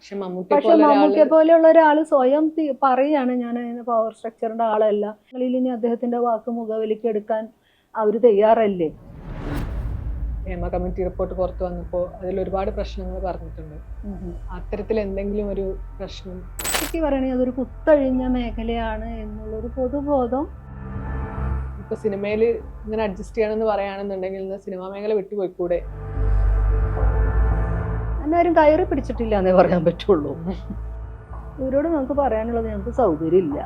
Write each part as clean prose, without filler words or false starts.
പക്ഷെ മമ്മൂട്ടിയെ പോലെയുള്ള ഒരാൾ സ്വയം പറയാണ് ഞാൻ പവർ സ്ട്രക്ചറിന്റെ ആളല്ല, ഇനി അദ്ദേഹത്തിന്റെ വാക്ക് മുഖവിലേക്ക് എടുക്കാൻ അവർ തയ്യാറല്ലേ. ഹേമ കമ്മിറ്റി റിപ്പോർട്ട് പുറത്തു വന്നപ്പോൾ അതിൽ ഒരുപാട് പ്രശ്നങ്ങൾ പറഞ്ഞിട്ടുണ്ട്. അത്തരത്തിൽ എന്തെങ്കിലും ഒരു പ്രശ്നം പറയണെങ്കിൽ അതൊരു കുത്തഴിഞ്ഞ മേഖലയാണ് എന്നുള്ളൊരു പൊതുബോധം ഇപ്പൊ സിനിമയിൽ ഇങ്ങനെ അഡ്ജസ്റ്റ് ചെയ്യണമെന്ന് പറയുകയാണെന്നുണ്ടെങ്കിൽ സിനിമാ മേഖല വിട്ടുപോയിക്കൂടെ? എല്ലാവരും കയറി പിടിച്ചിട്ടില്ല എന്നേ പറയാൻ പറ്റുള്ളൂ. ഇവരോട് നമുക്ക് പറയാനുള്ളത് ഞങ്ങൾക്ക് സൗകര്യമില്ല.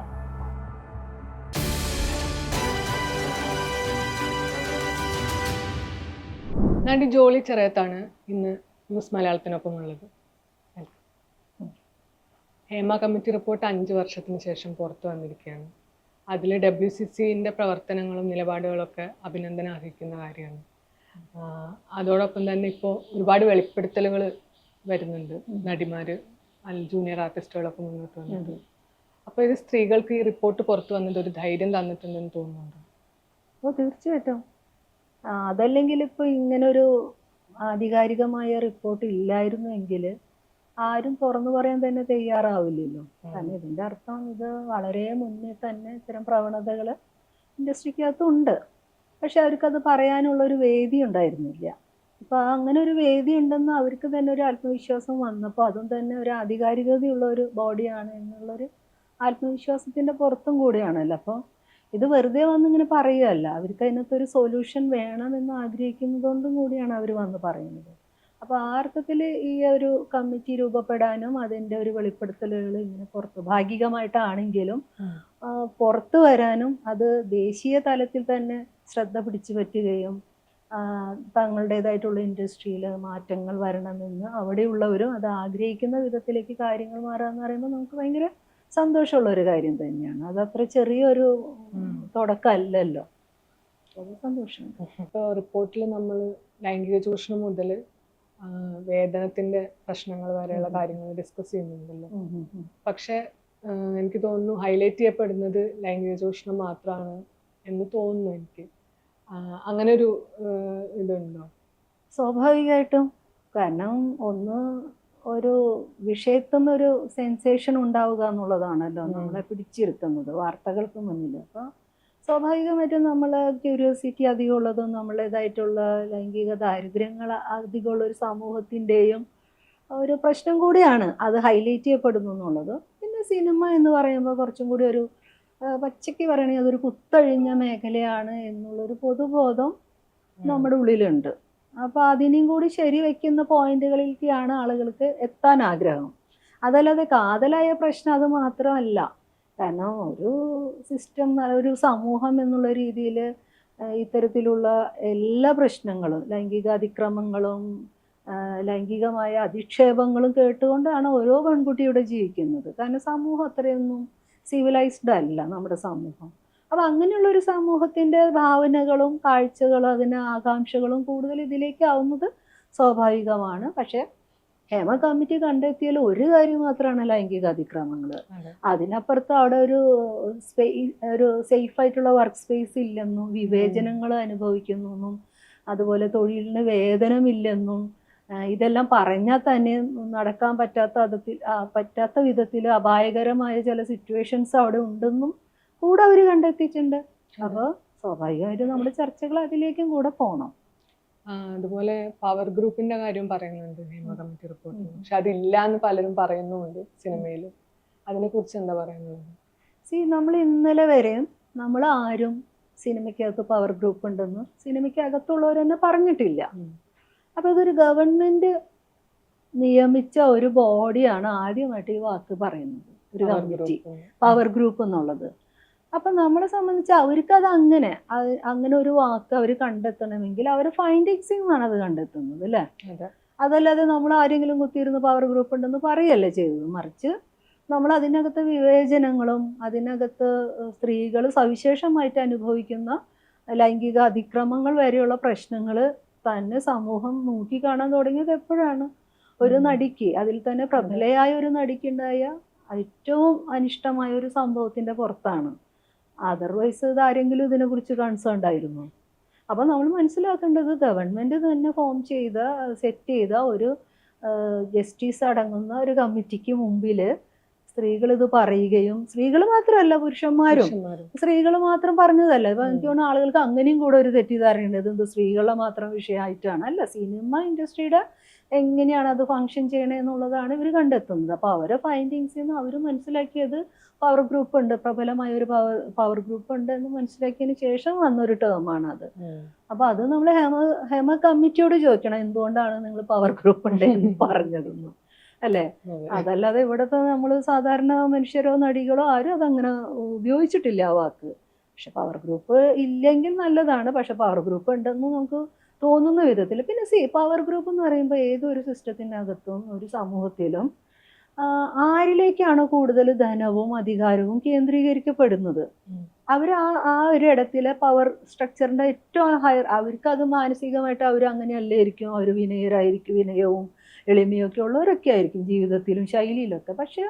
നടി ജോളി ചെറിയത്താണ് ഇന്ന് ന്യൂസ് മലയാളത്തിനൊപ്പം ഉള്ളത്. ഹേമ കമ്മിറ്റി റിപ്പോർട്ട് 5 വർഷത്തിന് ശേഷം പുറത്തു വന്നിരിക്കുകയാണ്. അതിൽ WCCന്റെ പ്രവർത്തനങ്ങളും നിലപാടുകളൊക്കെ അഭിനന്ദനം അർഹിക്കുന്ന കാര്യമാണ്. അതോടൊപ്പം തന്നെ ഇപ്പോൾ ഒരുപാട് വെളിപ്പെടുത്തലുകൾ വരുന്നുണ്ട്. നടിമാര് ജൂനിയർ ആർട്ടിസ്റ്റുകളൊക്കെ മുന്നോട്ട് വന്നത്. അപ്പോൾ ഇത് സ്ത്രീകൾക്ക് ഈ റിപ്പോർട്ട് പുറത്തു വന്നത് ഒരു ധൈര്യം തന്നിട്ടുണ്ടെന്ന് തോന്നുന്നുണ്ടോ? തീർച്ചയായിട്ടും. അതല്ലെങ്കിൽ ഇപ്പോൾ ഇങ്ങനൊരു ആധികാരികമായ റിപ്പോർട്ട് ഇല്ലായിരുന്നെങ്കിൽ ആരും തുറന്നു പറയാൻ തന്നെ തയ്യാറാവില്ലല്ലോ. കാരണം ഇതിൻ്റെ അർത്ഥം ഇത് വളരെ മുന്നേ തന്നെ ഇത്തരം പ്രവണതകൾ ഇൻഡസ്ട്രിക്കകത്തുണ്ട്. പക്ഷെ അവർക്കത് പറയാനുള്ളൊരു വേദി ഉണ്ടായിരുന്നില്ല. അപ്പോൾ അങ്ങനെ ഒരു വേദി ഉണ്ടെന്ന് അവർക്ക് തന്നെ ഒരു ആത്മവിശ്വാസം വന്നപ്പോൾ അതും തന്നെ ഒരു ആധികാരികതയുള്ള ഒരു ബോഡിയാണ് എന്നുള്ളൊരു ആത്മവിശ്വാസത്തിൻ്റെ പുറത്തും കൂടിയാണല്ലോ. അപ്പോൾ ഇത് വെറുതെ വന്നിങ്ങനെ പറയുകയല്ല, അവർക്ക് അതിനകത്തൊരു സൊല്യൂഷൻ വേണമെന്ന് ആഗ്രഹിക്കുന്നതുകൊണ്ടും കൂടിയാണ് അവർ വന്ന് പറയുന്നത്. അപ്പോൾ ആ അർത്ഥത്തിൽ ഈ ഒരു കമ്മിറ്റി രൂപപ്പെടാനും അതിൻ്റെ ഒരു വെളിപ്പെടുത്തലുകൾ ഇങ്ങനെ ഭാഗികമായിട്ടാണെങ്കിലും പുറത്തു വരാനും അത് ദേശീയ തലത്തിൽ തന്നെ ശ്രദ്ധ പിടിച്ചു പറ്റുകയും തങ്ങളുടേതായിട്ടുള്ള ഇൻഡസ്ട്രിയിൽ മാറ്റങ്ങൾ വരണമെന്ന് അവിടെയുള്ളവരും അത് ആഗ്രഹിക്കുന്ന വിധത്തിലേക്ക് കാര്യങ്ങൾ മാറാന്ന് പറയുമ്പോൾ നമുക്ക് ഭയങ്കര സന്തോഷമുള്ളൊരു കാര്യം തന്നെയാണ്. അതത്ര ചെറിയൊരു തുടക്കമല്ലല്ലോ. അത് സന്തോഷമുണ്ട്. ഇപ്പോൾ റിപ്പോർട്ടിൽ നമ്മൾ ലൈംഗിക ചൂഷണം മുതൽ വേതനത്തിന്റെ പ്രശ്നങ്ങൾ വരെയുള്ള കാര്യങ്ങൾ ഡിസ്കസ് ചെയ്യുന്നുണ്ടല്ലോ. പക്ഷെ എനിക്ക് തോന്നുന്നു ഹൈലൈറ്റ് ചെയ്യപ്പെടുന്നത് ലൈംഗിക ചൂഷണം മാത്രമാണ് എന്ന് തോന്നുന്നു എനിക്ക്. അങ്ങനെ ഒരു ഇതുണ്ടോ? സ്വാഭാവികമായിട്ടും. കാരണം ഒരു വിഷയത്തിൽ നിന്നൊരു സെൻസേഷൻ ഉണ്ടാവുക എന്നുള്ളതാണല്ലോ നമ്മളെ പിടിച്ചിരുത്തുന്നത് വാർത്തകൾക്ക് മുന്നിൽ. അപ്പോൾ സ്വാഭാവികമായിട്ടും നമ്മൾ ക്യൂരിയോസിറ്റി അധികമുള്ളതും നമ്മളേതായിട്ടുള്ള ലൈംഗിക ദാരിദ്ര്യങ്ങൾ അധികമുള്ള ഒരു സമൂഹത്തിൻ്റെയും ഒരു പ്രശ്നം കൂടിയാണ് അത് ഹൈലൈറ്റ് ചെയ്യപ്പെടുന്നു എന്നുള്ളത്. പിന്നെ സിനിമ എന്ന് പറയുമ്പോൾ കുറച്ചും കൂടി ഒരു പച്ചയ്ക്ക് പറയണമെങ്കിൽ അതൊരു കുത്തഴിഞ്ഞ മേഖലയാണ് എന്നുള്ളൊരു പൊതുബോധം നമ്മുടെ ഉള്ളിലുണ്ട്. അപ്പോൾ അതിനെയും കൂടി ശരിവെക്കുന്ന പോയിന്റുകളിലേക്കാണ് ആളുകൾക്ക് എത്താൻ ആഗ്രഹം. അതല്ലാതെ കാതലായ പ്രശ്നം അത് മാത്രമല്ല. കാരണം ഒരു സിസ്റ്റം, ഒരു സമൂഹം എന്നുള്ള രീതിയിൽ ഇത്തരത്തിലുള്ള എല്ലാ പ്രശ്നങ്ങളും, ലൈംഗിക അതിക്രമങ്ങളും ലൈംഗികമായ അധിക്ഷേപങ്ങളും കേട്ടുകൊണ്ടാണ് ഓരോ പെൺകുട്ടിയുടെ ജീവിക്കുന്നത്. കാരണം സമൂഹം അത്രയൊന്നും സിവിലൈസ്ഡ് അല്ല നമ്മുടെ സമൂഹം. അപ്പോൾ അങ്ങനെയുള്ളൊരു സമൂഹത്തിൻ്റെ ഭാവനകളും കാഴ്ചകളും അതിന് ആകാംക്ഷകളും കൂടുതൽ ഇതിലേക്കാവുന്നത് സ്വാഭാവികമാണ്. പക്ഷേ ഹേമ കമ്മിറ്റി കണ്ടെത്തിയാൽ ഒരു കാര്യം മാത്രമാണ് ലൈംഗിക അതിക്രമങ്ങൾ. അതിനപ്പുറത്ത് അവിടെ ഒരു സേഫായിട്ടുള്ള വർക്ക് സ്പേസ് ഇല്ലെന്നും വിവേചനങ്ങൾ അനുഭവിക്കുന്നെന്നും അതുപോലെ തൊഴിലിന് വേതനമില്ലെന്നും ഇതെല്ലാം പറഞ്ഞാൽ തന്നെ നടക്കാൻ പറ്റാത്ത വിധത്തിൽ അപായകരമായ ചില സിറ്റുവേഷൻസ് അവിടെ ഉണ്ടെന്നും കൂടെ അവർ കണ്ടെത്തിയിട്ടുണ്ട്. അപ്പോൾ സ്വാഭാവികമായിട്ടും നമ്മുടെ ചർച്ചകൾ അതിലേക്കും കൂടെ പോകണം. അതുപോലെ പവർ ഗ്രൂപ്പിന്റെ കാര്യം പറയുന്നുണ്ട് ഹേമ കമ്മിറ്റി റിപ്പോർട്ടിൽ. പക്ഷെ അതില്ല എന്ന് പലരും പറയുന്നുണ്ട് സിനിമയിൽ. അതിനെ കുറിച്ച് എന്താ പറയുന്നത്? നമ്മൾ ഇന്നലെ വരെ നമ്മൾ ആരും സിനിമയ്ക്കകത്ത് പവർ ഗ്രൂപ്പ് ഉണ്ടെന്ന് സിനിമയ്ക്കകത്തുള്ളവർ തന്നെ പറഞ്ഞിട്ടില്ല. അപ്പോൾ ഇതൊരു ഗവൺമെന്റ് നിയമിച്ച ഒരു ബോഡിയാണ് ആദ്യമായിട്ട് ഈ വാക്ക് പറയുന്നത്, ഒരു കമ്മിറ്റി, പവർ ഗ്രൂപ്പ് എന്നുള്ളത്. അപ്പം നമ്മളെ സംബന്ധിച്ച് അവർക്കത് അങ്ങനെ ഒരു വാക്ക് അവർ കണ്ടെത്തണമെങ്കിൽ അവർ ഫൈൻഡിങ്സിൽ നിന്നാണ് അത് കണ്ടെത്തുന്നത് അല്ലേ. അതല്ലാതെ നമ്മൾ ആരെങ്കിലും കുത്തിയിരുന്ന് പവർ ഗ്രൂപ്പ് ഉണ്ടെന്ന് പറയല്ലേ ചെയ്തത്. മറിച്ച് നമ്മൾ അതിനകത്ത് വിവേചനങ്ങളും അതിനകത്ത് സ്ത്രീകൾ സവിശേഷമായിട്ട് അനുഭവിക്കുന്ന ലൈംഗിക അതിക്രമങ്ങൾ വരെയുള്ള പ്രശ്നങ്ങൾ തന്നെ സമൂഹം നോക്കിക്കാണാൻ തുടങ്ങിയത് എപ്പോഴാണ്? ഒരു നടിക്ക്, അതിൽ തന്നെ പ്രബലയായ ഒരു നടിക്കുണ്ടായ ഏറ്റവും അനിഷ്ടമായ ഒരു സംഭവത്തിൻ്റെ പുറത്താണ്. അതർവൈസ് ഇത് ആരെങ്കിലും ഇതിനെക്കുറിച്ച് കൺസേൺ ആയിരുന്നു? അപ്പോൾ നമ്മൾ മനസ്സിലാക്കേണ്ടത് ഗവൺമെൻറ് തന്നെ സെറ്റ് ചെയ്ത ഒരു ജസ്റ്റിസ് അടങ്ങുന്ന ഒരു കമ്മിറ്റിക്ക് മുമ്പിൽ സ്ത്രീകൾ ഇത് പറയുകയും, സ്ത്രീകൾ മാത്രമല്ല പുരുഷന്മാരും, സ്ത്രീകൾ മാത്രം പറഞ്ഞതല്ല. ഇപ്പൊ എനിക്ക് തോന്നുന്നു ആളുകൾക്ക് അങ്ങനെയും കൂടെ ഒരു തെറ്റിദ്ധാരണയുണ്ട്, ഇതെന്ത് സ്ത്രീകളുടെ മാത്രം വിഷയമായിട്ടാണ്. അല്ല, സിനിമ ഇൻഡസ്ട്രിയുടെ എങ്ങനെയാണ് അത് ഫങ്ഷൻ ചെയ്യണേ എന്നുള്ളതാണ് ഇവർ കണ്ടെത്തുന്നത്. അപ്പോൾ അവരെ ഫൈൻഡിങ്സിൽ നിന്ന് അവർ മനസ്സിലാക്കിയത് പവർ ഗ്രൂപ്പ് ഉണ്ട്, പ്രബലമായ ഒരു പവർ ഗ്രൂപ്പ് ഉണ്ട് എന്ന് മനസ്സിലാക്കിയതിന് ശേഷം വന്നൊരു ടേമാണ് അത്. അപ്പൊ അത് നമ്മൾ ഹേമ കമ്മിറ്റിയോട് ചോദിക്കണം, എന്തുകൊണ്ടാണ് നിങ്ങൾ പവർ ഗ്രൂപ്പ് ഉണ്ട് എന്ന് പറഞ്ഞതെന്ന്, അല്ലേ? അതല്ലാതെ ഇവിടുത്തെ നമ്മൾ സാധാരണ മനുഷ്യരോ നടികളോ ആരും അതങ്ങനെ ഉപയോഗിച്ചിട്ടില്ല ആ വാക്ക്. പക്ഷെ പവർ ഗ്രൂപ്പ് ഇല്ലെങ്കിൽ നല്ലതാണ്, പക്ഷെ പവർ ഗ്രൂപ്പ് ഉണ്ടെന്ന് നമുക്ക് തോന്നുന്ന വിധത്തിൽ. പിന്നെ പവർ ഗ്രൂപ്പ് എന്ന് പറയുമ്പോൾ ഏതൊരു സിസ്റ്റത്തിനകത്തും ഒരു സമൂഹത്തിലും ആരിലേക്കാണ് കൂടുതൽ ധനവും അധികാരവും കേന്ദ്രീകരിക്കപ്പെടുന്നത്, അവർ ആ ഒരു ഇടത്തിലെ പവർ സ്ട്രക്ചറിന്റെ ഏറ്റവും ഹയർ, അവർക്ക് അത് മാനസികമായിട്ട് അവർ അങ്ങനെയല്ലേ ഇരിക്കും, അവർ വിനയരായിരിക്കും, വിനയവും എളിമയും ഒക്കെ ഉള്ളവരൊക്കെ ആയിരിക്കും ജീവിതത്തിലും ശൈലിയിലൊക്കെ. പക്ഷെ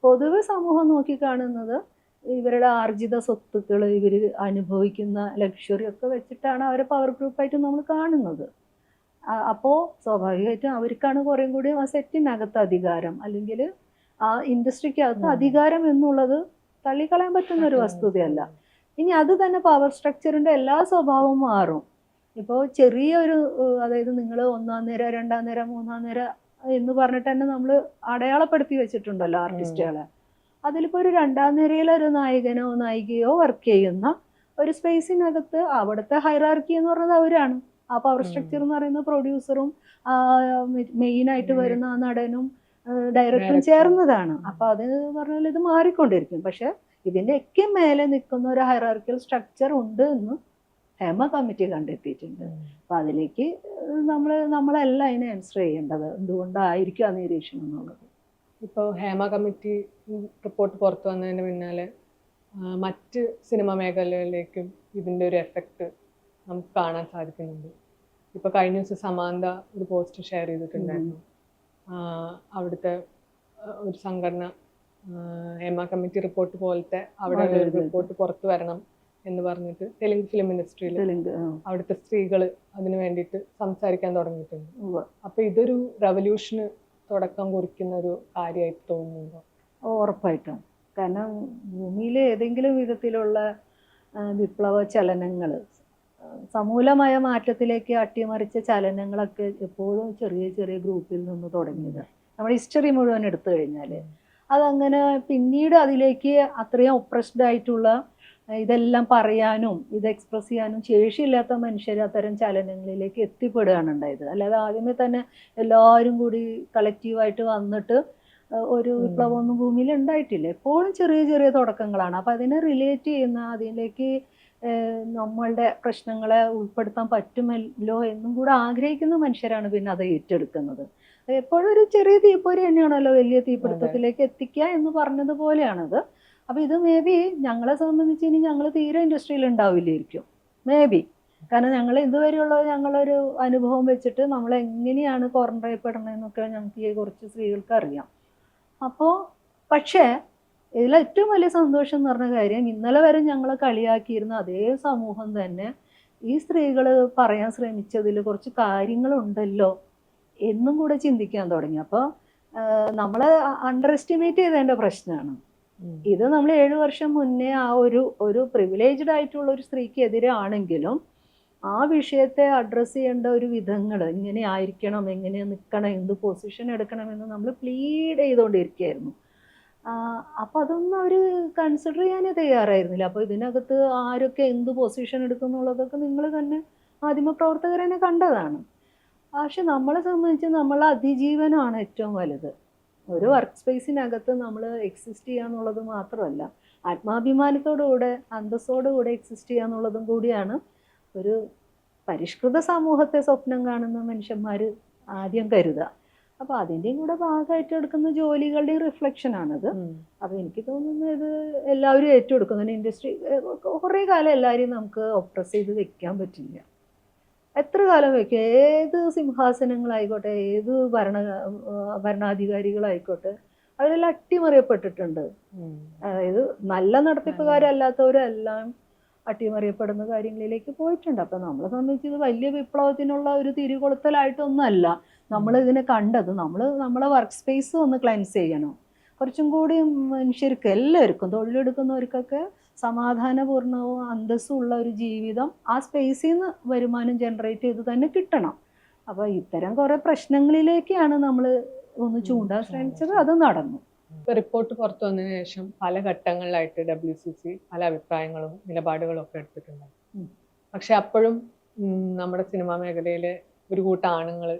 പൊതുവെ സമൂഹം നോക്കിക്കാണുന്നത് ഇവരുടെ ആർജിത സ്വത്തുക്കൾ, ഇവർ അനുഭവിക്കുന്ന ലക്ഷറി ഒക്കെ വെച്ചിട്ടാണ് അവരെ പവർ ഗ്രൂപ്പായിട്ട് നമ്മൾ കാണുന്നത്. അപ്പോൾ സ്വാഭാവികമായിട്ടും അവർക്കാണ് കുറേ കൂടി ആ സെറ്റിനകത്ത് അധികാരം, അല്ലെങ്കിൽ ആ ഇൻഡസ്ട്രിക്കകത്ത് അധികാരം എന്നുള്ളത് തള്ളിക്കളയാൻ പറ്റുന്ന ഒരു വസ്തുതയല്ല. ഇനി അത് തന്നെ പവർ സ്ട്രക്ചറിന്റെ എല്ലാ സ്വഭാവവും മാറും. ഇപ്പോൾ ചെറിയൊരു, അതായത് നിങ്ങൾ 1ാം നിര 2ാം നിര 3ാം നിര എന്ന് പറഞ്ഞിട്ട് തന്നെ നമ്മൾ അടയാളപ്പെടുത്തി വെച്ചിട്ടുണ്ടല്ലോ ആർട്ടിസ്റ്റുകളെ. അതിലിപ്പോൾ ഒരു 2ാം നിരയിലെ ഒരു നായകനോ നായികയോ വർക്ക് ചെയ്യുന്ന ഒരു സ്പേസിനകത്ത് അവിടുത്തെ ഹൈറാർക്കി എന്ന് പറയുന്നത് അവരാണ്. ആ പവർ സ്ട്രക്ചർ എന്ന് പറയുന്നത് പ്രൊഡ്യൂസറും മെയിനായിട്ട് വരുന്ന ആ നടനും ഡയറക്ടറും ചേർന്നതാണ്. അപ്പൊ അത് പറഞ്ഞാൽ ഇത് മാറിക്കൊണ്ടിരിക്കും. പക്ഷെ ഇതിന്റെ ഒക്കെ മേലെ നിൽക്കുന്ന ഒരു ഹൈറാർക്കിയൽ സ്ട്രക്ചർ ഉണ്ട് എന്ന് ഹേമ കമ്മിറ്റി കണ്ടെത്തിയിട്ടുണ്ട്. അപ്പൊ അതിലേക്ക് നമ്മളല്ല അതിനെ ആൻസർ ചെയ്യേണ്ടത്, എന്തുകൊണ്ടായിരിക്കും ആ നിരീക്ഷണം എന്നുള്ളത്. ഇപ്പോൾ ഹേമ കമ്മിറ്റി റിപ്പോർട്ട് പുറത്തു വന്നതിന് പിന്നാലെ മറ്റ് സിനിമ മേഖലകളിലേക്കും ഇതിൻ്റെ ഒരു എഫക്റ്റ് നമുക്ക് കാണാൻ സാധിക്കുന്നുണ്ട്. ഇപ്പോൾ കഴിഞ്ഞ ദിവസം സമാന്ത ഒരു പോസ്റ്റ് ഷെയർ ചെയ്തിട്ടുണ്ടായിരുന്നു. അവിടുത്തെ ഒരു സംഘടന ഹേമ കമ്മിറ്റി റിപ്പോർട്ട് പോലത്തെ അവിടെ ഒരു റിപ്പോർട്ട് പുറത്തു വരണം എന്ന് പറഞ്ഞിട്ട് തെലുങ്ക് ഫിലിം ഇൻഡസ്ട്രിയിൽ അവിടുത്തെ സ്ത്രീകൾ അതിനു വേണ്ടിയിട്ട് സംസാരിക്കാൻ തുടങ്ങിയിട്ടുണ്ട്. അപ്പൊ ഇതൊരു റെവല്യൂഷന് തുടക്കം കുറിക്കുന്ന ഒരു കാര്യമായിട്ട് തോന്നുന്നുണ്ടോ? ഉറപ്പായിട്ടും. കാരണം ഭൂമിയിൽ ഏതെങ്കിലും വിധത്തിലുള്ള വിപ്ലവ ചലനങ്ങൾ, സമൂലമായ മാറ്റത്തിലേക്ക് അട്ടിമറിച്ച ചലനങ്ങളൊക്കെ എപ്പോഴും ചെറിയ ചെറിയ ഗ്രൂപ്പിൽ നിന്ന് തുടങ്ങിയത്. നമ്മുടെ ഹിസ്റ്ററി മുഴുവൻ എടുത്തു കഴിഞ്ഞാൽ അതങ്ങനെ പിന്നീട് അതിലേക്ക് അത്രയും ഒപ്രസ്ഡ് ആയിട്ടുള്ള, ഇതെല്ലാം പറയാനും ഇത് എക്സ്പ്രസ് ചെയ്യാനും ശേഷിയില്ലാത്ത മനുഷ്യർ അത്തരം ചലനങ്ങളിലേക്ക് എത്തിപ്പെടുകയാണ് ഉണ്ടായത്. അല്ലാതെ ആദ്യമേ തന്നെ എല്ലാവരും കൂടി കളക്റ്റീവായിട്ട് വന്നിട്ട് ഒരു വിപ്ലവമൊന്നും ഭൂമിയിൽ ഉണ്ടായിട്ടില്ല. എപ്പോഴും ചെറിയ ചെറിയ തുടക്കങ്ങളാണ്. അപ്പം അതിനെ റിലേറ്റ് ചെയ്യുന്ന, അതിലേക്ക് നമ്മളുടെ പ്രശ്നങ്ങളെ ഉൾപ്പെടുത്താൻ പറ്റുമല്ലോ എന്നും കൂടെ ആഗ്രഹിക്കുന്ന മനുഷ്യരാണ് പിന്നെ അത് ഏറ്റെടുക്കുന്നത്. എപ്പോഴും ഒരു ചെറിയ തീപ്പൊരി തന്നെയാണല്ലോ വലിയ തീപിടുത്തത്തിലേക്ക് എത്തിക്കുക എന്ന് പറഞ്ഞതുപോലെയാണത്. അപ്പോൾ ഇത് മേ ബി ഞങ്ങളെ സംബന്ധിച്ച് ഇനി ഞങ്ങൾ തീരെ ഇൻഡസ്ട്രിയിൽ ഉണ്ടാവില്ലായിരിക്കും, മേ ബി. കാരണം ഞങ്ങൾ ഇതുവരെയുള്ള ഞങ്ങളൊരു അനുഭവം വെച്ചിട്ട് നമ്മൾ എങ്ങനെയാണ് കോർണർ ചെയ്യപ്പെടണമെന്നൊക്കെ ഞങ്ങൾക്ക് കുറച്ച് സ്ത്രീകൾക്ക് അറിയാം. അപ്പോൾ പക്ഷേ ഇതിൽ ഏറ്റവും വലിയ സന്തോഷം എന്ന് പറഞ്ഞ കാര്യം, ഇന്നലെ വരെ ഞങ്ങളെ കളിയാക്കിയിരുന്ന അതേ സമൂഹം തന്നെ ഈ സ്ത്രീകൾ പറയാൻ ശ്രമിച്ചതിൽ കുറച്ച് കാര്യങ്ങളുണ്ടല്ലോ എന്നും കൂടെ ചിന്തിക്കാൻ തുടങ്ങി. അപ്പോൾ നമ്മൾ അണ്ടർ എസ്റ്റിമേറ്റ് ചെയ്തതിൻ്റെ പ്രശ്നമാണ് ഇത്. നമ്മൾ 7 വർഷം മുന്നേ ആ ഒരു പ്രിവിലേജ്ഡ് ആയിട്ടുള്ള ഒരു സ്ത്രീക്ക് എതിരെ ആണെങ്കിലും ആ വിഷയത്തെ അഡ്രസ്സ് ചെയ്യേണ്ട ഒരു വിധങ്ങൾ, ഇങ്ങനെ ആയിരിക്കണം, എങ്ങനെ നിൽക്കണം, എന്ത് പൊസിഷൻ എടുക്കണമെന്ന് നമ്മൾ പ്ലീഡ് ചെയ്തുകൊണ്ടിരിക്കുകയായിരുന്നു. അപ്പം അതൊന്നും അവർ കൺസിഡർ ചെയ്യാനേ തയ്യാറായിരുന്നില്ല. അപ്പോൾ ഇതിനകത്ത് ആരൊക്കെ എന്ത് പൊസിഷൻ എടുക്കും എന്നുള്ളതൊക്കെ നിങ്ങൾ തന്നെ മാധ്യമപ്രവർത്തകരെന്നെ കണ്ടതാണ്. പക്ഷെ നമ്മളെ സംബന്ധിച്ച് നമ്മളെ അതിജീവനമാണ് ഏറ്റവും വലുത്. ഒരു വർക്ക് സ്പേസിനകത്ത് നമ്മൾ എക്സിസ്റ്റ് ചെയ്യുക എന്നുള്ളത് മാത്രമല്ല, ആത്മാഭിമാനത്തോടുകൂടെ അന്തസ്സോടുകൂടെ എക്സിസ്റ്റ് ചെയ്യുക എന്നുള്ളതും കൂടിയാണ് ഒരു പരിഷ്കൃത സമൂഹത്തെ സ്വപ്നം കാണുന്ന മനുഷ്യന്മാർ ആദ്യം കരുതുക. അപ്പോൾ അതിൻ്റെയും കൂടെ ഭാഗമായിട്ട് എടുക്കുന്ന ജോലികളുടെയും റിഫ്ലക്ഷനാണത്. അപ്പോൾ എനിക്ക് തോന്നുന്നത് ഇത് എല്ലാവരും ഏറ്റെടുക്കുന്നു. ഇൻഡസ്ട്രി കുറേ കാലം എല്ലാവരെയും നമുക്ക് ഒപ്രസ് ചെയ്ത് വെക്കാൻ പറ്റില്ല. എത്ര കാലം വയ്ക്കും? ഏത് സിംഹാസനങ്ങളായിക്കോട്ടെ, ഏത് ഭരണാധികാരികളായിക്കോട്ടെ, അവരെല്ലാം അട്ടിമറിയപ്പെട്ടിട്ടുണ്ട്. അതായത് നല്ല നടത്തിപ്പുകാരല്ലാത്തവരെല്ലാം അട്ടിമറിയപ്പെടുന്ന കാര്യങ്ങളിലേക്ക് പോയിട്ടുണ്ട്. അപ്പം നമ്മളെ സംബന്ധിച്ച് ഇത് വലിയ വിപ്ലവത്തിനുള്ള ഒരു തിരികൊളുത്തലായിട്ടൊന്നുമല്ല. നമ്മൾ ഇതിനെ കണ്ടത്. നമ്മളെ വർക്ക് സ്പേസ് ഒന്ന് ക്ലെൻസ് ചെയ്യണം. കുറച്ചും കൂടി മനുഷ്യർക്ക് എല്ലാവർക്കും തൊഴിലെടുക്കുന്നവർക്കൊക്കെ സമാധാനപൂർണവും അന്തസ്സും ഉള്ള ഒരു ജീവിതം ആ സ്പേസിൽ നിന്ന് വരുമാനം ജനറേറ്റ് ചെയ്ത് തന്നെ കിട്ടണം. അപ്പോൾ ഇത്തരം കുറേ പ്രശ്നങ്ങളിലേക്കാണ് നമ്മൾ ഒന്ന് ചൂണ്ടാൻ ശ്രമിച്ചത്. അത് നടന്നു. ഇപ്പോൾ റിപ്പോർട്ട് പുറത്തു വന്നതിന് ശേഷം പല ഘട്ടങ്ങളിലായിട്ട് WCC പല അഭിപ്രായങ്ങളും നിലപാടുകളും ഒക്കെ എടുത്തിട്ടുണ്ട്. പക്ഷെ അപ്പോഴും നമ്മുടെ സിനിമാ മേഖലയിലെ ഒരു കൂട്ടം ആണുങ്ങൾ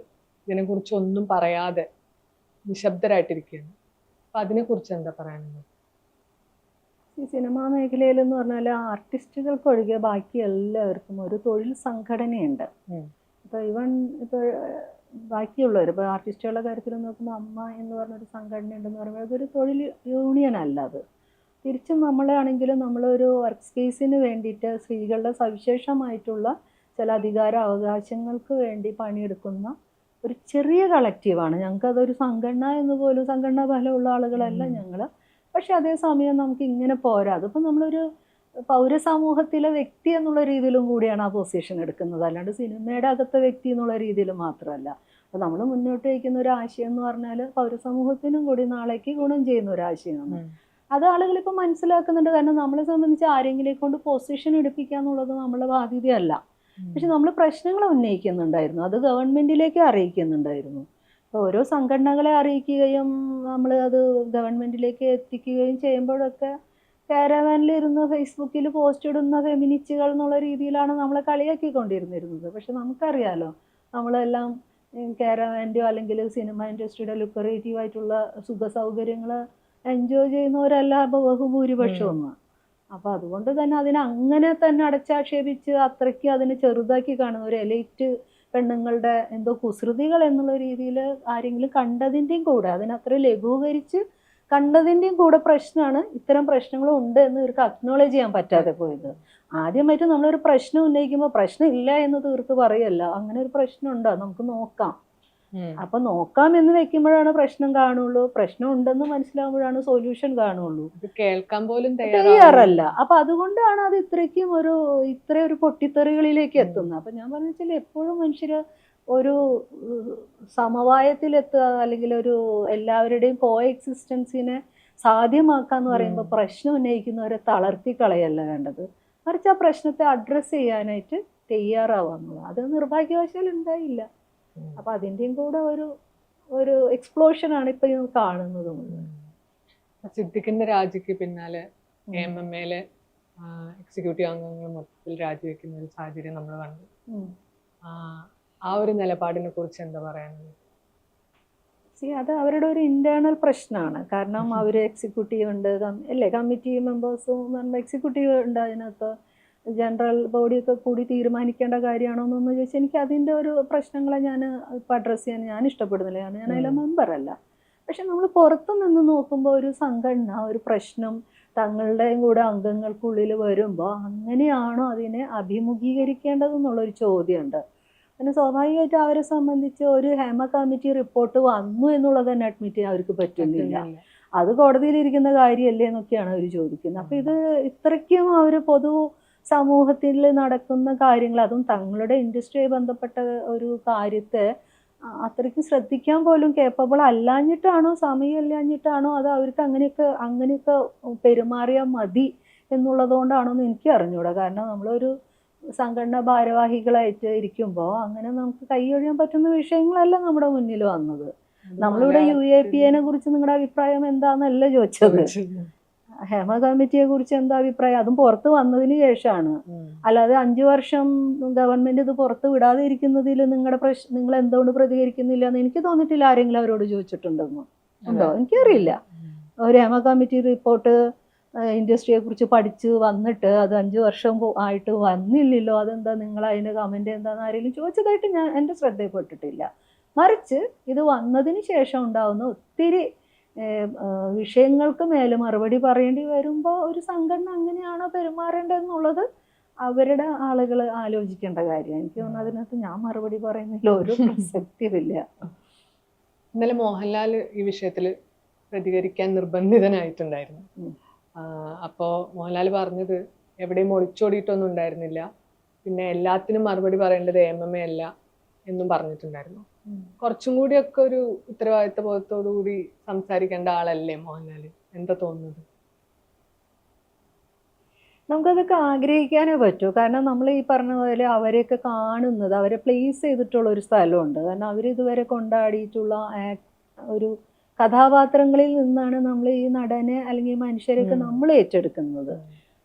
ഇതിനെക്കുറിച്ച് ഒന്നും പറയാതെ നിശബ്ദരായിട്ടിരിക്കുകയാണ്. അപ്പം അതിനെക്കുറിച്ച് എന്താ പറയാനുള്ളത്? ഈ സിനിമാ മേഖലയിലെന്ന് പറഞ്ഞാൽ ആർട്ടിസ്റ്റുകൾക്കൊഴികെ ബാക്കി എല്ലാവർക്കും ഒരു തൊഴിൽ സംഘടനയുണ്ട്. ഇപ്പോൾ ബാക്കിയുള്ളവർ ഇപ്പോൾ ആർട്ടിസ്റ്റുകളുടെ കാര്യത്തിൽ നോക്കുമ്പോൾ അമ്മ എന്ന് പറഞ്ഞൊരു സംഘടന ഉണ്ടെന്ന് പറയുമ്പോൾ അതൊരു തൊഴിൽ യൂണിയൻ അല്ല. അത് തിരിച്ചും നമ്മളാണെങ്കിലും നമ്മളൊരു വർക്ക് സ്പേസിന് വേണ്ടിയിട്ട് സ്ത്രീകളുടെ സവിശേഷമായിട്ടുള്ള ചില അധികാര അവകാശങ്ങൾക്ക് വേണ്ടി പണിയെടുക്കുന്ന ഒരു ചെറിയ കളക്റ്റീവാണ്. ഞങ്ങൾക്കതൊരു സംഘടന എന്ന് പോലും സംഘടനാ ഫലമുള്ള ആളുകളല്ല ഞങ്ങൾ. പക്ഷെ അതേസമയം നമുക്ക് ഇങ്ങനെ പോരാ. അതിപ്പോൾ നമ്മളൊരു പൗരസമൂഹത്തിലെ വ്യക്തി എന്നുള്ള രീതിയിലും കൂടിയാണ് ആ പൊസിഷൻ എടുക്കുന്നത്, അല്ലാണ്ട് സിനിമയുടെ അകത്തെ വ്യക്തി എന്നുള്ള രീതിയിൽ മാത്രമല്ല. അപ്പോൾ നമ്മൾ മുന്നോട്ട് വയ്ക്കുന്ന ഒരു ആശയം എന്ന് പറഞ്ഞാൽ പൗരസമൂഹത്തിനും കൂടി നാളേക്ക് ഗുണം ചെയ്യുന്ന ഒരു ആശയമാണ്. അത് ആളുകളിപ്പോൾ മനസ്സിലാക്കുന്നുണ്ട്. കാരണം നമ്മളെ സംബന്ധിച്ച് ആരെങ്കിലും കൊണ്ട് പൊസിഷൻ എടുപ്പിക്കുക എന്നുള്ളത് നമ്മളെ ബാധ്യതയല്ല. പക്ഷെ നമ്മൾ പ്രശ്നങ്ങൾ ഉന്നയിക്കുന്നുണ്ടായിരുന്നു, അത് ഗവൺമെൻറ്റിലേക്ക് അറിയിക്കുന്നുണ്ടായിരുന്നു. അപ്പോൾ ഓരോ സംഘടനകളെ അറിയിക്കുകയും നമ്മൾ അത് ഗവൺമെൻറ്റിലേക്ക് എത്തിക്കുകയും ചെയ്യുമ്പോഴൊക്കെ കാരവാനിലിരുന്ന് ഫേസ്ബുക്കിൽ പോസ്റ്റ് ഇടുന്ന ഫെമിനിസ്റ്റുകൾ എന്നുള്ള രീതിയിലാണ് നമ്മളെ കളിയാക്കിക്കൊണ്ടിരുന്നിരുന്നത്. പക്ഷെ നമുക്കറിയാലോ നമ്മളെല്ലാം കാരവാൻ്റെയോ അല്ലെങ്കിൽ സിനിമ ഇൻഡസ്ട്രിയുടെ ലുക്രേറ്റീവ് ആയിട്ടുള്ള സുഖ സൗകര്യങ്ങൾ എൻജോയ് ചെയ്യുന്നവരല്ല ബഹുഭൂരിപക്ഷമൊന്നും. അപ്പോൾ അതുകൊണ്ട് തന്നെ അതിനെ അങ്ങനെ തന്നെ അടച്ചാക്ഷേപിച്ച് അത്രയ്ക്ക് അതിനെ ചെറുതാക്കി കാണുന്ന ഒരു എലൈറ്റ് പെണ്ണുങ്ങളുടെ എന്തോ കുസൃതികൾ എന്നുള്ള രീതിയിൽ ആരെങ്കിലും കണ്ടതിൻ്റെയും കൂടെ അതിനത്ര ലഘൂകരിച്ച് കണ്ടതിൻ്റെയും കൂടെ പ്രശ്നമാണ് ഇത്തരം പ്രശ്നങ്ങളും ഉണ്ട് എന്ന് ഇവർക്ക് അക്നോളജ് ചെയ്യാൻ പറ്റാതെ പോയത്. ആദ്യമായിട്ട് നമ്മളൊരു പ്രശ്നം ഉന്നയിക്കുമ്പോൾ പ്രശ്നം ഇല്ല എന്ന് തീർത്ത് പറയല്ല, അങ്ങനെ ഒരു പ്രശ്നം ഉണ്ടോ നമുക്ക് നോക്കാം. അപ്പൊ നോക്കാം എന്ന് വെക്കുമ്പോഴാണ് പ്രശ്നം കാണുള്ളൂ. പ്രശ്നം ഉണ്ടെന്ന് മനസ്സിലാകുമ്പോഴാണ് സൊല്യൂഷൻ കാണുള്ളൂ. കേൾക്കാൻ പോലും തയ്യാറല്ല. അപ്പൊ അതുകൊണ്ടാണ് അത് ഇത്രയൊരു പൊട്ടിത്തെറികളിലേക്ക് എത്തുന്നത്. അപ്പൊ ഞാൻ പറഞ്ഞാൽ എപ്പോഴും മനുഷ്യര് ഒരു സമവായത്തിലെത്തുക അല്ലെങ്കിൽ ഒരു എല്ലാവരുടെയും കോ എക്സിസ്റ്റൻസിനെ സാധ്യമാക്കാന്ന് പറയുമ്പോൾ പ്രശ്നം ഉന്നയിക്കുന്നവരെ തളർത്തി കളയല്ല വേണ്ടത്, മറിച്ച് ആ പ്രശ്നത്തെ അഡ്രസ്സ് ചെയ്യാനായിട്ട് തയ്യാറാവാന്നുള്ളത്. അത് നിർഭാഗ്യവശാൽ ഉണ്ടായില്ല. അപ്പൊ അതിൻ്റെയും കൂടെ ഒരു എക്സ്പ്ലോഷനാണ് ഇപ്പൊ കാണുന്നത്. സിദ്ദിഖിന്റെ രാജിക്ക് പിന്നാലെ AMMയിലെ എക്സിക്യൂട്ടീവ് അംഗങ്ങൾ മൊത്തത്തിൽ രാജിവെക്കുന്ന ഒരു സാഹചര്യം നമ്മൾ കണ്ടു. ആ ഒരു നിലപാടിനെ കുറിച്ച് എന്താ പറയാനുള്ളത്? അത് അവരുടെ ഒരു ഇന്റേണൽ പ്രശ്നമാണ്. കാരണം അവർ എക്സിക്യൂട്ടീവ് ഉണ്ട് അല്ലേ, കമ്മിറ്റി മെമ്പേഴ്സും എക്സിക്യൂട്ടീവ് ഉണ്ട്, അതിനകത്ത് ജനറൽ ബോഡിയൊക്കെ കൂടി തീരുമാനിക്കേണ്ട കാര്യമാണോ എന്നൊന്ന് ചോദിച്ചാൽ എനിക്ക് അതിൻ്റെ ഒരു പ്രശ്നങ്ങളെ ഞാൻ ഇപ്പം അഡ്രസ്സ് ചെയ്യാൻ ഞാൻ ഇഷ്ടപ്പെടുന്നില്ല. കാരണം ഞാൻ അതിലെ മെമ്പറല്ല. പക്ഷെ നമ്മൾ പുറത്തു നിന്ന് നോക്കുമ്പോൾ ഒരു സംഘടന ഒരു പ്രശ്നം തങ്ങളുടെയും കൂടെ അംഗങ്ങൾക്കുള്ളിൽ വരുമ്പോൾ അങ്ങനെയാണോ അതിനെ അഭിമുഖീകരിക്കേണ്ടതെന്നുള്ളൊരു ചോദ്യമുണ്ട്. പിന്നെ സ്വാഭാവികമായിട്ട് അവരെ സംബന്ധിച്ച് ഒരു ഹേമ കമ്മിറ്റി റിപ്പോർട്ട് വന്നു എന്നുള്ളത് തന്നെ അഡ്മിറ്റ് ചെയ്യാൻ അവർക്ക് പറ്റുന്നില്ല. അത് കോടതിയിലിരിക്കുന്ന കാര്യമല്ലേ എന്നൊക്കെയാണ് അവർ ചോദിക്കുന്നത്. അപ്പം ഇത് ഇത്രയ്ക്കും അവർ പൊതു സമൂഹത്തിൽ നടക്കുന്ന കാര്യങ്ങൾ, അതും തങ്ങളുടെ ഇൻഡസ്ട്രിയുമായി ബന്ധപ്പെട്ട ഒരു കാര്യത്തെ അത്രയ്ക്കും ശ്രദ്ധിക്കാൻ പോലും കേപ്പബിൾ അല്ലാഞ്ഞിട്ടാണോ സമയമില്ലാഞ്ഞിട്ടാണോ അത് അവർക്ക് അങ്ങനെയൊക്കെ പെരുമാറിയാൽ മതി എന്നുള്ളതുകൊണ്ടാണോ എന്ന് എനിക്ക് അറിഞ്ഞൂടാ. കാരണം നമ്മളൊരു സംഘടനാ ഭാരവാഹികളായിട്ട് ഇരിക്കുമ്പോൾ അങ്ങനെ നമുക്ക് കൈയൊഴിയാൻ പറ്റുന്ന വിഷയങ്ങളല്ല നമ്മുടെ മുന്നിൽ വന്നത്. നമ്മളിവിടെ UAPAനെ കുറിച്ച് നിങ്ങളുടെ അഭിപ്രായം എന്താണെന്നല്ല ചോദിച്ചത്, ഹേമ കമ്മിറ്റിയെ കുറിച്ച് എന്താ അഭിപ്രായം, അതും പുറത്ത് വന്നതിന് ശേഷമാണ്. അല്ലാതെ 5 വർഷം ഗവൺമെന്റ് ഇത് പുറത്ത് വിടാതെ ഇരിക്കുന്നതിൽ നിങ്ങൾ എന്തുകൊണ്ട് പ്രതികരിക്കുന്നില്ല എന്ന് എനിക്ക് തോന്നിയിട്ടില്ല. ആരെങ്കിലും അവരോട് ചോദിച്ചിട്ടുണ്ടെന്നോ ഉണ്ടോ എനിക്കറിയില്ല. ഒരു ഹേമ കമ്മിറ്റി റിപ്പോർട്ട് ഇൻഡസ്ട്രിയെ കുറിച്ച് പഠിച്ച് വന്നിട്ട് അത് 5 വർഷം ആയിട്ട് വന്നില്ലല്ലോ, അതെന്താ നിങ്ങൾ അതിൻ്റെ കമൻറ്റ് എന്താണെന്ന് ആരെങ്കിലും ചോദിച്ചതായിട്ട് എൻ്റെ ശ്രദ്ധയിൽപ്പെട്ടിട്ടില്ല. മറിച്ച് ഇത് വന്നതിന് ശേഷം ഉണ്ടാകുന്ന ഒത്തിരി വിഷയങ്ങൾക്ക് മേലെ മറുപടി പറയേണ്ടി വരുമ്പോൾ ഒരു സംഘടന അങ്ങനെയാണോ പെരുമാറേണ്ടതെന്നുള്ളത് അവരുടെ ആളുകൾ ആലോചിക്കേണ്ട കാര്യമാണ്. എനിക്ക് തോന്നുന്നു അതിനകത്ത് ഞാൻ മറുപടി പറയുന്നതിൽ ഒരു പ്രസക്തിയില്ല. ഇന്നലെ മോഹൻലാൽ ഈ വിഷയത്തിൽ പ്രതികരിക്കാൻ നിർബന്ധിതനായിട്ടുണ്ടായിരുന്നു. അപ്പോൾ മോഹൻലാൽ പറഞ്ഞത് എവിടെയും ഒളിച്ചോടിയിട്ടൊന്നും ഉണ്ടായിരുന്നില്ല, പിന്നെ എല്ലാത്തിനും മറുപടി പറയേണ്ടത് AMMA അല്ല എന്നും പറഞ്ഞിട്ടുണ്ടായിരുന്നു. കുറച്ചും കൂടിയൊക്കെ ഒരു ഉത്തരവാദിത്ത ബോധത്തോടു കൂടി സംസാരിക്കേണ്ട ആളല്ലേ മോഹൻലാൽ? എന്താ തോന്നുന്നത്? നമുക്കതൊക്കെ ആഗ്രഹിക്കാനേ പറ്റൂ. കാരണം നമ്മൾ ഈ പറഞ്ഞ പോലെ അവരെയൊക്കെ കാണുന്നത്, അവരെ പ്ലേസ് ചെയ്തിട്ടുള്ള ഒരു സ്ഥലമുണ്ട്. കാരണം അവരിതുവരെ കൊണ്ടാടിയിട്ടുള്ള ഒരു കഥാപാത്രങ്ങളിൽ നിന്നാണ് നമ്മൾ ഈ നടനെ അല്ലെങ്കിൽ മനുഷ്യരെയൊക്കെ നമ്മൾ ഏറ്റെടുക്കുന്നത്.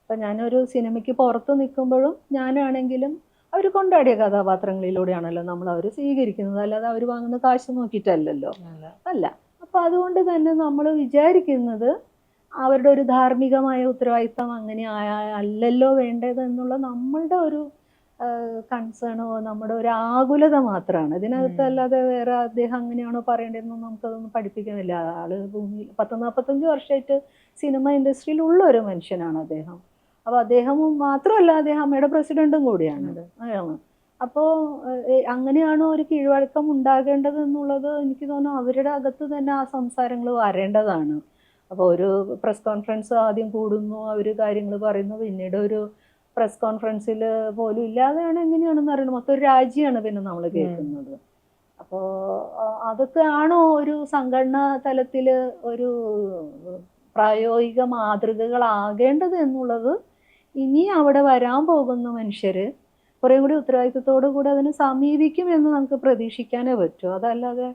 അപ്പം ഞാനൊരു സിനിമയ്ക്ക് പുറത്ത് നിൽക്കുമ്പോഴും ഞാനാണെങ്കിലും അവർ കൊണ്ടാടിയ കഥാപാത്രങ്ങളിലൂടെയാണല്ലോ നമ്മൾ അവർ സ്വീകരിക്കുന്നത്. അല്ലാതെ അവർ വാങ്ങുന്ന കാശ് നോക്കിയിട്ടല്ലല്ലോ. അല്ല. അപ്പം അതുകൊണ്ട് തന്നെ നമ്മൾ വിചാരിക്കുന്നത് അവരുടെ ഒരു ധാർമ്മികമായ ഉത്തരവാദിത്തം അങ്ങനെ അല്ലല്ലോ വേണ്ടത് എന്നുള്ള നമ്മളുടെ ഒരു കൺസേണോ നമ്മുടെ ഒരു ആകുലത മാത്രമാണ് ഇതിനകത്ത്. അല്ലാതെ വേറെ അദ്ദേഹം അങ്ങനെയാണോ പറയേണ്ടതെന്നും നമുക്കതൊന്നും പഠിപ്പിക്കുന്നില്ല. ആള് ഭൂമിയിൽ 40-45 വർഷമായിട്ട് സിനിമ ഇൻഡസ്ട്രിയിൽ ഉള്ള ഒരു മനുഷ്യനാണ് അദ്ദേഹം. അപ്പോൾ അദ്ദേഹം മാത്രമല്ല, അദ്ദേഹം അമ്മയുടെ പ്രസിഡന്റും കൂടിയാണ്. അപ്പോൾ അങ്ങനെയാണോ ഒരു കീഴ്വഴക്കം ഉണ്ടാകേണ്ടത് എന്നുള്ളത് എനിക്ക് തോന്നുന്നു അവരുടെ അകത്ത് തന്നെ ആ സംസാരങ്ങൾ വരേണ്ടതാണ്. അപ്പോൾ ഒരു പ്രസ് കോൺഫറൻസ് ആദ്യം കൂടുന്നു, അവർ കാര്യങ്ങൾ പറയുന്നു, പിന്നീട് ഒരു പ്രസ് കോൺഫറൻസിൽ പോലും ഇല്ലാതെയാണ് എങ്ങനെയാണെന്ന് അറിയണം. മൊത്തം ഒരു രാജ്യമാണ് പിന്നെ നമ്മൾ കേൾക്കുന്നത്. അപ്പോൾ അതൊക്കെ ആണോ ഒരു സംഘടനാ തലത്തിൽ ഒരു പ്രായോഗിക മാതൃകകളാകേണ്ടത് എന്നുള്ളത് ഇനി അവിടെ വരാൻ പോകുന്ന മനുഷ്യർ കുറേ കൂടി ഉത്തരവാദിത്വത്തോടു കൂടി അതിനെ സമീപിക്കും എന്ന് നമുക്ക് പ്രതീക്ഷിക്കാനേ പറ്റൂ. അതല്ലാതെ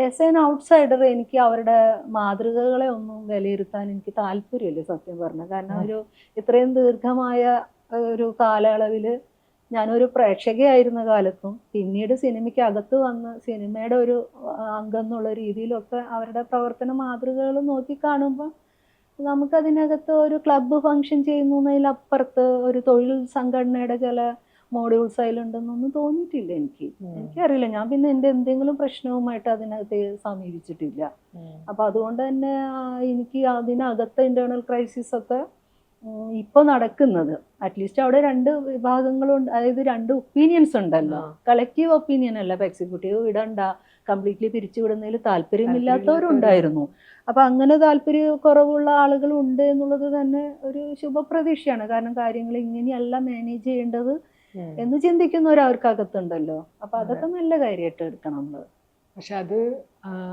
ആസ് എൻ ഔട്ട്സൈഡർ എനിക്ക് അവരുടെ മാതൃകകളെ ഒന്നും വിലയിരുത്താൻ എനിക്ക് താല്പര്യമില്ല സത്യം പറഞ്ഞാൽ. കാരണം ഒരു ഇത്രയും ദീർഘമായ ഒരു കാലയളവിൽ ഞാനൊരു പ്രേക്ഷകയായിരുന്ന കാലത്തും പിന്നീട് സിനിമയ്ക്ക് അകത്ത് വന്ന് സിനിമയുടെ ഒരു അംഗം എന്നുള്ള രീതിയിലൊക്കെ അവരുടെ പ്രവർത്തന മാതൃകകൾ നോക്കി കാണുമ്പോൾ നമുക്കതിനകത്ത് ഒരു ക്ലബ്ബ് ഫങ്ഷൻ ചെയ്യുന്നതിലപ്പുറത്ത് ഒരു തൊഴിൽ സംഘടനയുടെ ചില മോഡ്യൂൾസ് അതിലുണ്ടെന്നൊന്നും തോന്നിയിട്ടില്ല എനിക്കറിയില്ല. ഞാൻ പിന്നെ എൻ്റെ എന്തെങ്കിലും പ്രശ്നവുമായിട്ട് അതിനകത്ത് സമീപിച്ചിട്ടില്ല. അപ്പം അതുകൊണ്ട് തന്നെ എനിക്ക് അതിനകത്ത് ഇൻറ്റേർണൽ ക്രൈസിസ് ഒക്കെ ഇപ്പോൾ നടക്കുന്നത് അറ്റ്ലീസ്റ്റ് അവിടെ 2 വിഭാഗങ്ങളുണ്ട്. അതായത് 2 ഒപ്പീനിയൻസ് ഉണ്ടല്ലോ. കളക്റ്റീവ് ഒപ്പീനിയൻ അല്ല. ഇപ്പം എക്സിക്യൂട്ടീവ് വിടണ്ട, കംപ്ലീറ്റ്ലി പിരിച്ചു വിടുന്നതിൽ താല്പര്യമില്ലാത്തവരുണ്ടായിരുന്നു. അപ്പം അങ്ങനെ താല്പര്യക്കുറവുള്ള ആളുകളുണ്ട് എന്നുള്ളത് തന്നെ ഒരു ശുഭപ്രതീക്ഷയാണ്. കാരണം കാര്യങ്ങൾ ഇങ്ങനെയല്ല മാനേജ് ചെയ്യേണ്ടത് എന്ന് ചിന്തിക്കുന്നവർ അവർക്കകത്തുണ്ടല്ലോ. അപ്പൊ അതൊക്കെ നല്ല കാര്യമായിട്ട് എടുക്കണം നമ്മള്. പക്ഷെ അത്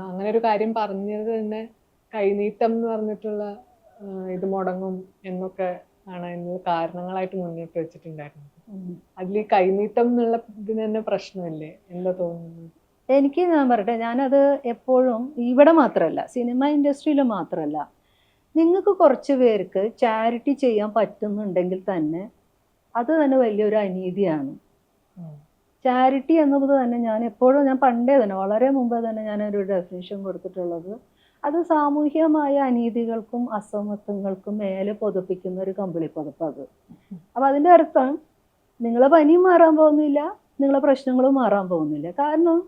അങ്ങനെ ഒരു കാര്യം പറഞ്ഞത് തന്നെ കൈനീട്ടം എന്ന് പറഞ്ഞിട്ടുള്ള ഇത് മുടങ്ങും എന്നൊക്കെ ആണ് അതിന് കാരണങ്ങളായിട്ട് മുന്നോട്ട് വെച്ചിട്ടുണ്ടായിരുന്നത്. അതിൽ ഈ കൈനീട്ടം എന്നുള്ള ഇതിന് തന്നെ പ്രശ്നമില്ലേ? എന്താ തോന്നുന്നത്? എനിക്ക് ഞാൻ പറയട്ടെ, ഞാനത് എപ്പോഴും ഇവിടെ മാത്രമല്ല, സിനിമ ഇൻഡസ്ട്രിയിൽ മാത്രമല്ല, നിങ്ങൾക്ക് കുറച്ച് പേർക്ക് ചാരിറ്റി ചെയ്യാൻ പറ്റുന്നുണ്ടെങ്കിൽ തന്നെ അത് തന്നെ വലിയൊരു അനീതിയാണ്. ചാരിറ്റി എന്നത് തന്നെ ഞാൻ പണ്ടേ തന്നെ വളരെ മുമ്പേ തന്നെ ഞാനൊരു ഡെഫിനിഷൻ കൊടുത്തിട്ടുള്ളത്, അത് സാമൂഹികമായ അനീതികൾക്കും അസമത്വങ്ങൾക്കും മേലെ പൊതുപ്പിക്കുന്ന ഒരു കമ്പിളി പൊതുപ്പ് അത്. അപ്പം അതിൻ്റെ അർത്ഥം നിങ്ങളെ പനിയും മാറാൻ പോകുന്നില്ല, നിങ്ങളെ പ്രശ്നങ്ങളും മാറാൻ പോകുന്നില്ല. കാരണം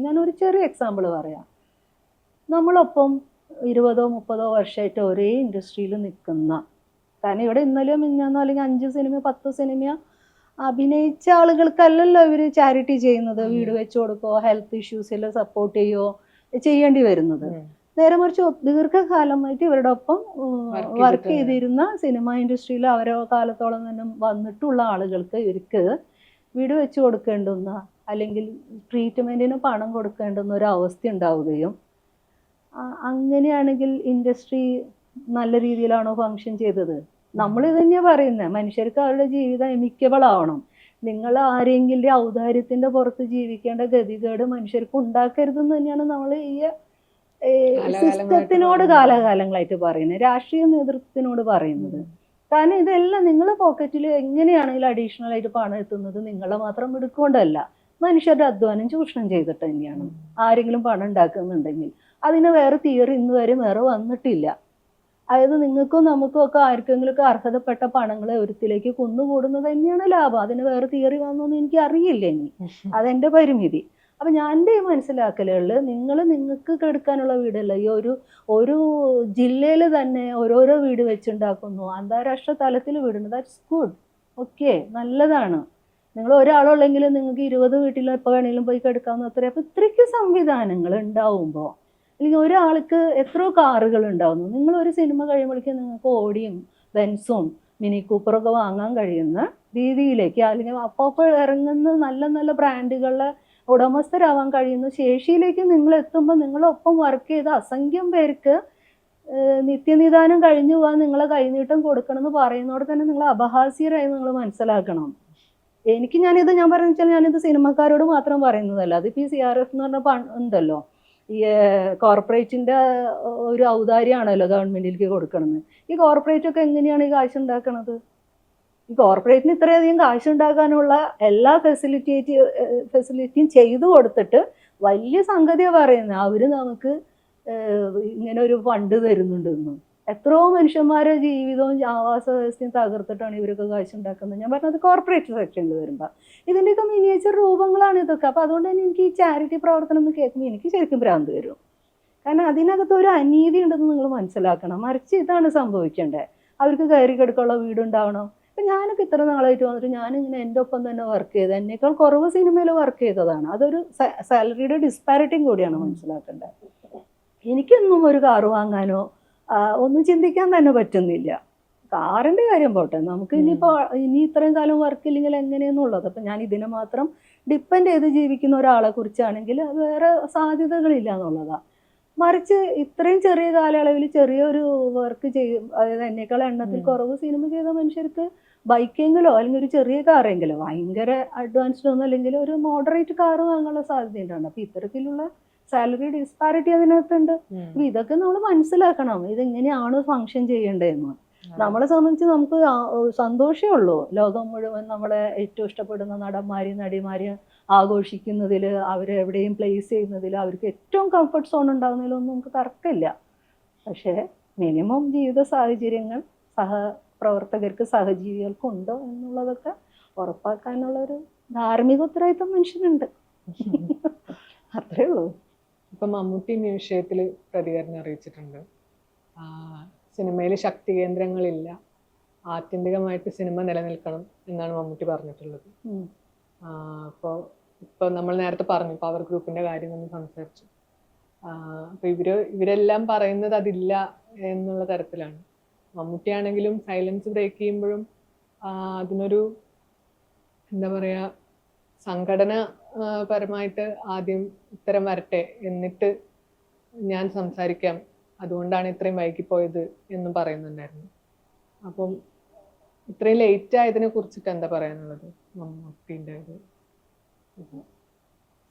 ഞാനൊരു ചെറിയ എക്സാമ്പിൾ പറയാം. നമ്മളൊപ്പം 20-30 വർഷമായിട്ട് ഒരേ ഇൻഡസ്ട്രിയിൽ നിൽക്കുന്ന, കാരണം ഇവിടെ ഇന്നലെയോ മിഞ്ഞാന്നോ അല്ലെങ്കിൽ 5 സിനിമ 10 സിനിമ അഭിനയിച്ച ആളുകൾക്കല്ലല്ലോ ഇവർ ചാരിറ്റി ചെയ്യുന്നത്. വീട് വെച്ച് കൊടുക്കുകയോ ഹെൽത്ത് ഇഷ്യൂസിൽ സപ്പോർട്ട് ചെയ്യുകയോ ചെയ്യേണ്ടി വരുന്നത്. നേരെ മറിച്ച് ദീർഘകാലമായിട്ട് ഇവരുടെ ഒപ്പം വർക്ക് ചെയ്തിരുന്ന സിനിമ ഇൻഡസ്ട്രിയിൽ അവരോ കാലത്തോളം തന്നെ വന്നിട്ടുള്ള ആളുകൾക്ക് ഇവർക്ക് വീട് വെച്ച് കൊടുക്കേണ്ടുന്ന അല്ലെങ്കിൽ ട്രീറ്റ്മെൻറ്റിന് പണം കൊടുക്കേണ്ടുന്ന ഒരു അവസ്ഥ ഉണ്ടാവുകയും, അങ്ങനെയാണെങ്കിൽ ഇൻഡസ്ട്രി നല്ല രീതിയിലാണോ ഫങ്ഷൻ ചെയ്തത്? നമ്മൾ ഇത് തന്നെയാണ് പറയുന്നത്. മനുഷ്യർക്ക് അവരുടെ ജീവിതം എമിക്കബിൾ ആവണം. നിങ്ങൾ ആരെങ്കിലും ഔദാര്യത്തിൻ്റെ പുറത്ത് ജീവിക്കേണ്ട ഗതികേട് മനുഷ്യർക്ക് ഉണ്ടാക്കരുതെന്ന് തന്നെയാണ് നമ്മൾ ഈ സിസ്റ്റത്തിനോട് കാലാകാലങ്ങളായിട്ട് പറയുന്നത്, രാഷ്ട്രീയ നേതൃത്വത്തിനോട് പറയുന്നത്. കാരണം ഇതെല്ലാം നിങ്ങളുടെ പോക്കറ്റിൽ എങ്ങനെയാണെങ്കിലും അഡീഷണൽ ആയിട്ട് പണം എത്തുന്നത് നിങ്ങളെ മാത്രം എടുക്കൊണ്ടല്ല, മനുഷ്യരുടെ അധ്വാനം ചൂഷണം ചെയ്തിട്ട് തന്നെയാണ്. ആരെങ്കിലും പണം ഉണ്ടാക്കുന്നുണ്ടെങ്കിൽ അതിന് വേറെ തിയറി ഇന്ന് വരെ വേറെ വന്നിട്ടില്ല. അതായത് നിങ്ങൾക്കും നമുക്കും ഒക്കെ ആർക്കെങ്കിലുമൊക്കെ അർഹതപ്പെട്ട പണങ്ങളെ ഒരുത്തിലേക്ക് കുന്നുകൂടുന്നത് തന്നെയാണ് ലാഭം. അതിന് വേറെ തിയറി വന്നോന്ന് എനിക്ക് അറിയില്ല ഇനി, അതെൻ്റെ പരിമിതി. അപ്പം ഞാൻ എൻ്റെ ഈ മനസ്സിലാക്കലുകളിൽ നിങ്ങൾക്ക് കെടുക്കാനുള്ള വീടല്ല, ഈ ഒരു ജില്ലയിൽ തന്നെ ഓരോരോ വീട് വെച്ചുണ്ടാക്കുന്നു, അന്താരാഷ്ട്ര തലത്തിൽ വീടുണ്ട്. ദാറ്റ്സ് ഗുഡ്, ഓക്കെ, നല്ലതാണ്. നിങ്ങൾ ഒരാളുള്ളെങ്കിൽ നിങ്ങൾക്ക് 20 വീട്ടിൽ എപ്പോൾ വേണമെങ്കിലും പോയി കിടക്കാവുന്ന അത്ര. അപ്പം ഇത്രയ്ക്ക് സംവിധാനങ്ങൾ ഉണ്ടാവുമ്പോൾ, അല്ലെങ്കിൽ ഒരാൾക്ക് എത്രയോ കാറുകൾ ഉണ്ടാവുന്നു, നിങ്ങളൊരു സിനിമ കഴിയുമ്പോഴേക്കും നിങ്ങൾക്ക് ഓടിയും ബെൻസും മിനി കൂപ്പറൊക്കെ വാങ്ങാൻ കഴിയുന്ന രീതിയിലേക്ക്, അല്ലെങ്കിൽ അപ്പോൾ ഇറങ്ങുന്ന നല്ല നല്ല ബ്രാൻഡുകളിലെ ഉടമസ്ഥരാവാൻ കഴിയുന്ന ശേഷിയിലേക്ക് നിങ്ങൾ എത്തുമ്പോൾ നിങ്ങളൊപ്പം വർക്ക് ചെയ്ത അസംഖ്യം പേർക്ക് നിത്യനിദാനം കഴിഞ്ഞു പോകാൻ നിങ്ങളെ കൈനീട്ടം കൊടുക്കണം എന്ന് പറയുന്നതോടെ തന്നെ നിങ്ങൾ അപഹാസ്യരായി നിങ്ങൾ മനസ്സിലാക്കണം. ഞാൻ പറഞ്ഞു വെച്ചാൽ ഞാനിത് സിനിമക്കാരോട് മാത്രം പറയുന്നതല്ല. അതിപ്പോൾ ഈ CRF എന്ന് പറഞ്ഞ ഉണ്ടല്ലോ, ഈ കോർപ്പറേറ്റിൻ്റെ ഒരു ഔദാര്യമാണല്ലോ ഗവൺമെൻറ്റിലേക്ക് കൊടുക്കണമെന്ന്. ഈ കോർപ്പറേറ്റൊക്കെ എങ്ങനെയാണ് ഈ കാശ് ഉണ്ടാക്കണത്? ഈ കോർപ്പറേറ്റിന് ഇത്രയധികം കാശുണ്ടാക്കാനുള്ള എല്ലാ ഫെസിലിറ്റിയും ചെയ്തു കൊടുത്തിട്ട് വലിയ സംഗതിയാണ് പറയുന്നത്, അവർ നമുക്ക് ഇങ്ങനെ ഒരു ഫണ്ട് തരുന്നുണ്ടെന്നും. എത്രയോ മനുഷ്യന്മാരുടെ ജീവിതവും ആവാസ വ്യവസ്ഥയും തകർത്തിട്ടാണ് ഇവരൊക്കെ കാശുണ്ടാക്കുന്നത്. ഞാൻ പറഞ്ഞത് കോർപ്പറേറ്റ് സെക്ഷനിൽ വരുമ്പോൾ ഇതിൻ്റെയൊക്കെ മിനിയേച്ചർ രൂപങ്ങളാണ് ഇതൊക്കെ. അപ്പോൾ അതുകൊണ്ട് തന്നെ എനിക്ക് ഈ ചാരിറ്റി പ്രവർത്തനം എന്ന് കേൾക്കുമ്പോൾ എനിക്ക് ശരിക്കും ഭ്രാന്ത് വരും. കാരണം അതിനകത്ത് ഒരു അനീതി ഉണ്ടെന്ന് നിങ്ങൾ മനസ്സിലാക്കണം. മറിച്ച് ഇതാണ് സംഭവിക്കേണ്ടത്. അവർക്ക് കയറി കിടക്കാനുള്ള വീടുണ്ടാവണം. അപ്പം ഞാനൊക്കെ ഇത്ര നാളായിട്ട് വന്നിട്ട് ഞാനിങ്ങനെ എൻ്റെ ഒപ്പം തന്നെ വർക്ക് ചെയ്ത് എന്നേക്കാൾ കുറവ് സിനിമയിൽ വർക്ക് ചെയ്തതാണ്. അതൊരു സാലറിയുടെ ഡിസ്പാരിറ്റിയും കൂടിയാണ് മനസ്സിലാക്കേണ്ടത്. എനിക്കൊന്നും ഒരു കാറ് വാങ്ങാനോ ഒന്നും ചിന്തിക്കാൻ തന്നെ പറ്റുന്നില്ല. കാറിൻ്റെ കാര്യം പോട്ടെ, നമുക്ക് ഇനി ഇത്രയും കാലം വർക്കില്ലെങ്കിൽ എങ്ങനെയെന്നുള്ളത്. അപ്പം ഞാൻ ഇതിനെ മാത്രം ഡിപ്പെൻഡ് ചെയ്ത് ജീവിക്കുന്ന ഒരാളെ കുറിച്ചാണെങ്കിൽ അത് വേറെ സാധ്യതകളില്ല എന്നുള്ളതാണ്. മറിച്ച് ഇത്രയും ചെറിയ കാലയളവിൽ ചെറിയൊരു വർക്ക് ചെയ്യും, അതായത് എന്നേക്കാൾ എണ്ണത്തിൽ കുറവ് സിനിമ ചെയ്ത മനുഷ്യർക്ക് ബൈക്കെങ്കിലോ അല്ലെങ്കിൽ ഒരു ചെറിയ കാറെങ്കിലോ, ഭയങ്കര അഡ്വാൻസ്ഡ് ഒന്നും അല്ലെങ്കിൽ ഒരു മോഡറേറ്റ് കാറ് വാങ്ങാനുള്ള സാധ്യതയുണ്ടാണ്. അപ്പം ഇത്തരത്തിലുള്ള സാലറി ഡിസ്പാരിറ്റി അതിനകത്തുണ്ട്. അപ്പം ഇതൊക്കെ നമ്മൾ മനസ്സിലാക്കണം, ഇതെങ്ങനെയാണ് ഫങ്ഷൻ ചെയ്യേണ്ടതെന്ന്. നമ്മളെ സംബന്ധിച്ച് നമുക്ക് സന്തോഷമേ ഉള്ളൂ ലോകം മുഴുവൻ നമ്മളെ ഏറ്റവും ഇഷ്ടപ്പെടുന്ന നടന്മാരെയും നടിമാരെയും ആഘോഷിക്കുന്നതിൽ, അവരെ എവിടെയും പ്ലേസ് ചെയ്യുന്നതിൽ, അവർക്ക് ഏറ്റവും കംഫർട്ട് സോൺ ഉണ്ടാകുന്നതിലൊന്നും നമുക്ക് തർക്കമില്ല. പക്ഷേ മിനിമം ജീവിത സാഹചര്യങ്ങൾ സഹപ്രവർത്തകർക്ക് സഹജീവികൾക്കും ഉണ്ടോ എന്നുള്ളതൊക്കെ ഉറപ്പാക്കാനുള്ളൊരു ധാർമ്മിക ഉത്തരവാദിത്വം മനുഷ്യനുണ്ട്. അത്രേ ഉള്ളൂ. ഇപ്പം മമ്മൂട്ടി ഈ വിഷയത്തിൽ പ്രതികരണം അറിയിച്ചിട്ടുണ്ട്. സിനിമയിൽ ശക്തി കേന്ദ്രങ്ങളില്ല, ആത്യന്തികമായിട്ട് സിനിമ നിലനിൽക്കണം എന്നാണ് മമ്മൂട്ടി പറഞ്ഞിട്ടുള്ളത്. ഇപ്പോൾ നമ്മൾ നേരത്തെ പറഞ്ഞു പവർ ഗ്രൂപ്പിൻ്റെ കാര്യം നമ്മൾ സംസാരിച്ചു. അപ്പോൾ ഇവരെല്ലാം പറയുന്നത് അതില്ല എന്നുള്ള തരത്തിലാണ്. മമ്മൂട്ടിയാണെങ്കിലും സൈലൻസ് ബ്രേക്ക് ചെയ്യുമ്പോഴും അതിനൊരു എന്താ പറയുക, സംഘടന പരമായിട്ട് ആദ്യം ഉത്തരം വരട്ടെ എന്നിട്ട് ഞാൻ സംസാരിക്കാം, അതുകൊണ്ടാണ് ഇത്രയും വൈകിപ്പോയത് എന്നും പറയുന്നുണ്ടായിരുന്നു. അപ്പം ഇത്രയും ലേറ്റ് ആയതിനെ കുറിച്ചിട്ട് എന്താ പറയാനുള്ളത് മമ്മൂട്ടിൻ്റെ?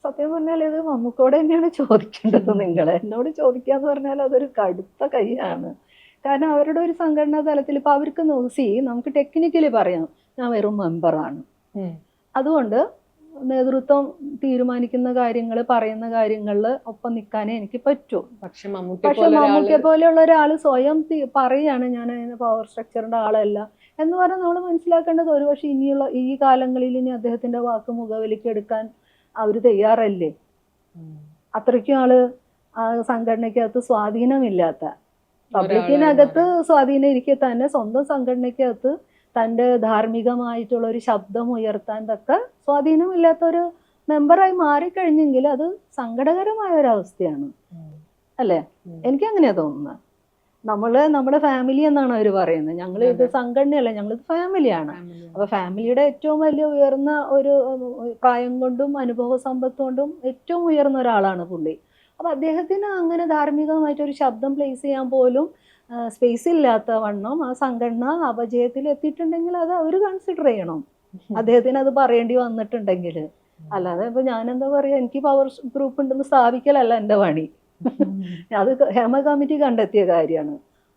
സത്യം പറഞ്ഞാൽ ഇത് മമ്മൂക്കോട് തന്നെയാണ് ചോദിക്കേണ്ടത്. നിങ്ങൾ എന്നോട് ചോദിക്കാന്ന് പറഞ്ഞാൽ അതൊരു കടുത്ത കൈയാണ്. കാരണം അവരുടെ ഒരു സംഘടനാ തലത്തിൽ ഇപ്പം അവർക്ക് നമുക്ക് ടെക്നിക്കലി പറയാം, ഞാൻ വെറും മെമ്പറാണ്. അതുകൊണ്ട് നേതൃത്വം തീരുമാനിക്കുന്ന കാര്യങ്ങൾ, പറയുന്ന കാര്യങ്ങളിൽ ഒപ്പം നിൽക്കാനേ എനിക്ക് പറ്റൂ. പക്ഷെ മമ്മൂട്ടിയെ പോലെയുള്ള ഒരാൾ സ്വയം പറയാണ് ഞാൻ പവർ സ്ട്രക്ചറിന്റെ ആളല്ല എന്ന് പറഞ്ഞാൽ നമ്മൾ മനസ്സിലാക്കേണ്ടത് ഒരുപക്ഷെ ഇനിയുള്ള ഈ കാലങ്ങളിൽ ഇനി അദ്ദേഹത്തിന്റെ വാക്ക് മുഖവിലേക്ക് എടുക്കാൻ അവർ തയ്യാറല്ലേ? അത്രയ്ക്കും ആ സംഘടനയ്ക്കകത്ത് സ്വാധീനമില്ലാത്ത, പബ്ലിക്കിനകത്ത് സ്വാധീനം ഇരിക്കെ തന്നെ സ്വന്തം സംഘടനയ്ക്കകത്ത് തൻ്റെ ധാർമ്മികമായിട്ടുള്ള ഒരു ശബ്ദം ഉയർത്താൻ തക്ക സ്വാധീനമില്ലാത്ത ഒരു മെമ്പറായി മാറിക്കഴിഞ്ഞെങ്കിൽ അത് സങ്കടകരമായ ഒരവസ്ഥയാണ് അല്ലേ? എനിക്കങ്ങനെയാ തോന്നുന്നത്. നമ്മുടെ ഫാമിലി എന്നാണ് അവർ പറയുന്നത്. ഞങ്ങൾ ഇത് സംഘടനയല്ല, ഞങ്ങളിത് ഫാമിലിയാണ്. അപ്പൊ ഫാമിലിയുടെ ഏറ്റവും വലിയ ഉയർന്ന ഒരു പ്രായം കൊണ്ടും അനുഭവ സമ്പത്ത് കൊണ്ടും ഏറ്റവും ഉയർന്ന ഒരാളാണ് പുള്ളി. അപ്പൊ അദ്ദേഹത്തിന് അങ്ങനെ ധാർമ്മികമായിട്ടൊരു ശബ്ദം പ്ലേസ് ചെയ്യാൻ പോലും സ്പേസ് ഇല്ലാത്ത വണ്ണം ആ സംഘടന അപജയത്തിൽ എത്തിയിട്ടുണ്ടെങ്കിൽ അത് അവർ കൺസിഡർ ചെയ്യണം, അദ്ദേഹത്തിന് അത് പറയേണ്ടി വന്നിട്ടുണ്ടെങ്കിൽ. അല്ലാതെ ഇപ്പൊ ഞാനെന്താ പറയാ, എനിക്ക് പവർ ഗ്രൂപ്പ് ഉണ്ടെന്ന് സ്ഥാപിക്കലല്ല എൻ്റെ പണി. അത് ഹേമ കമ്മിറ്റി കണ്ടെത്തിയ കാര്യമാണ്.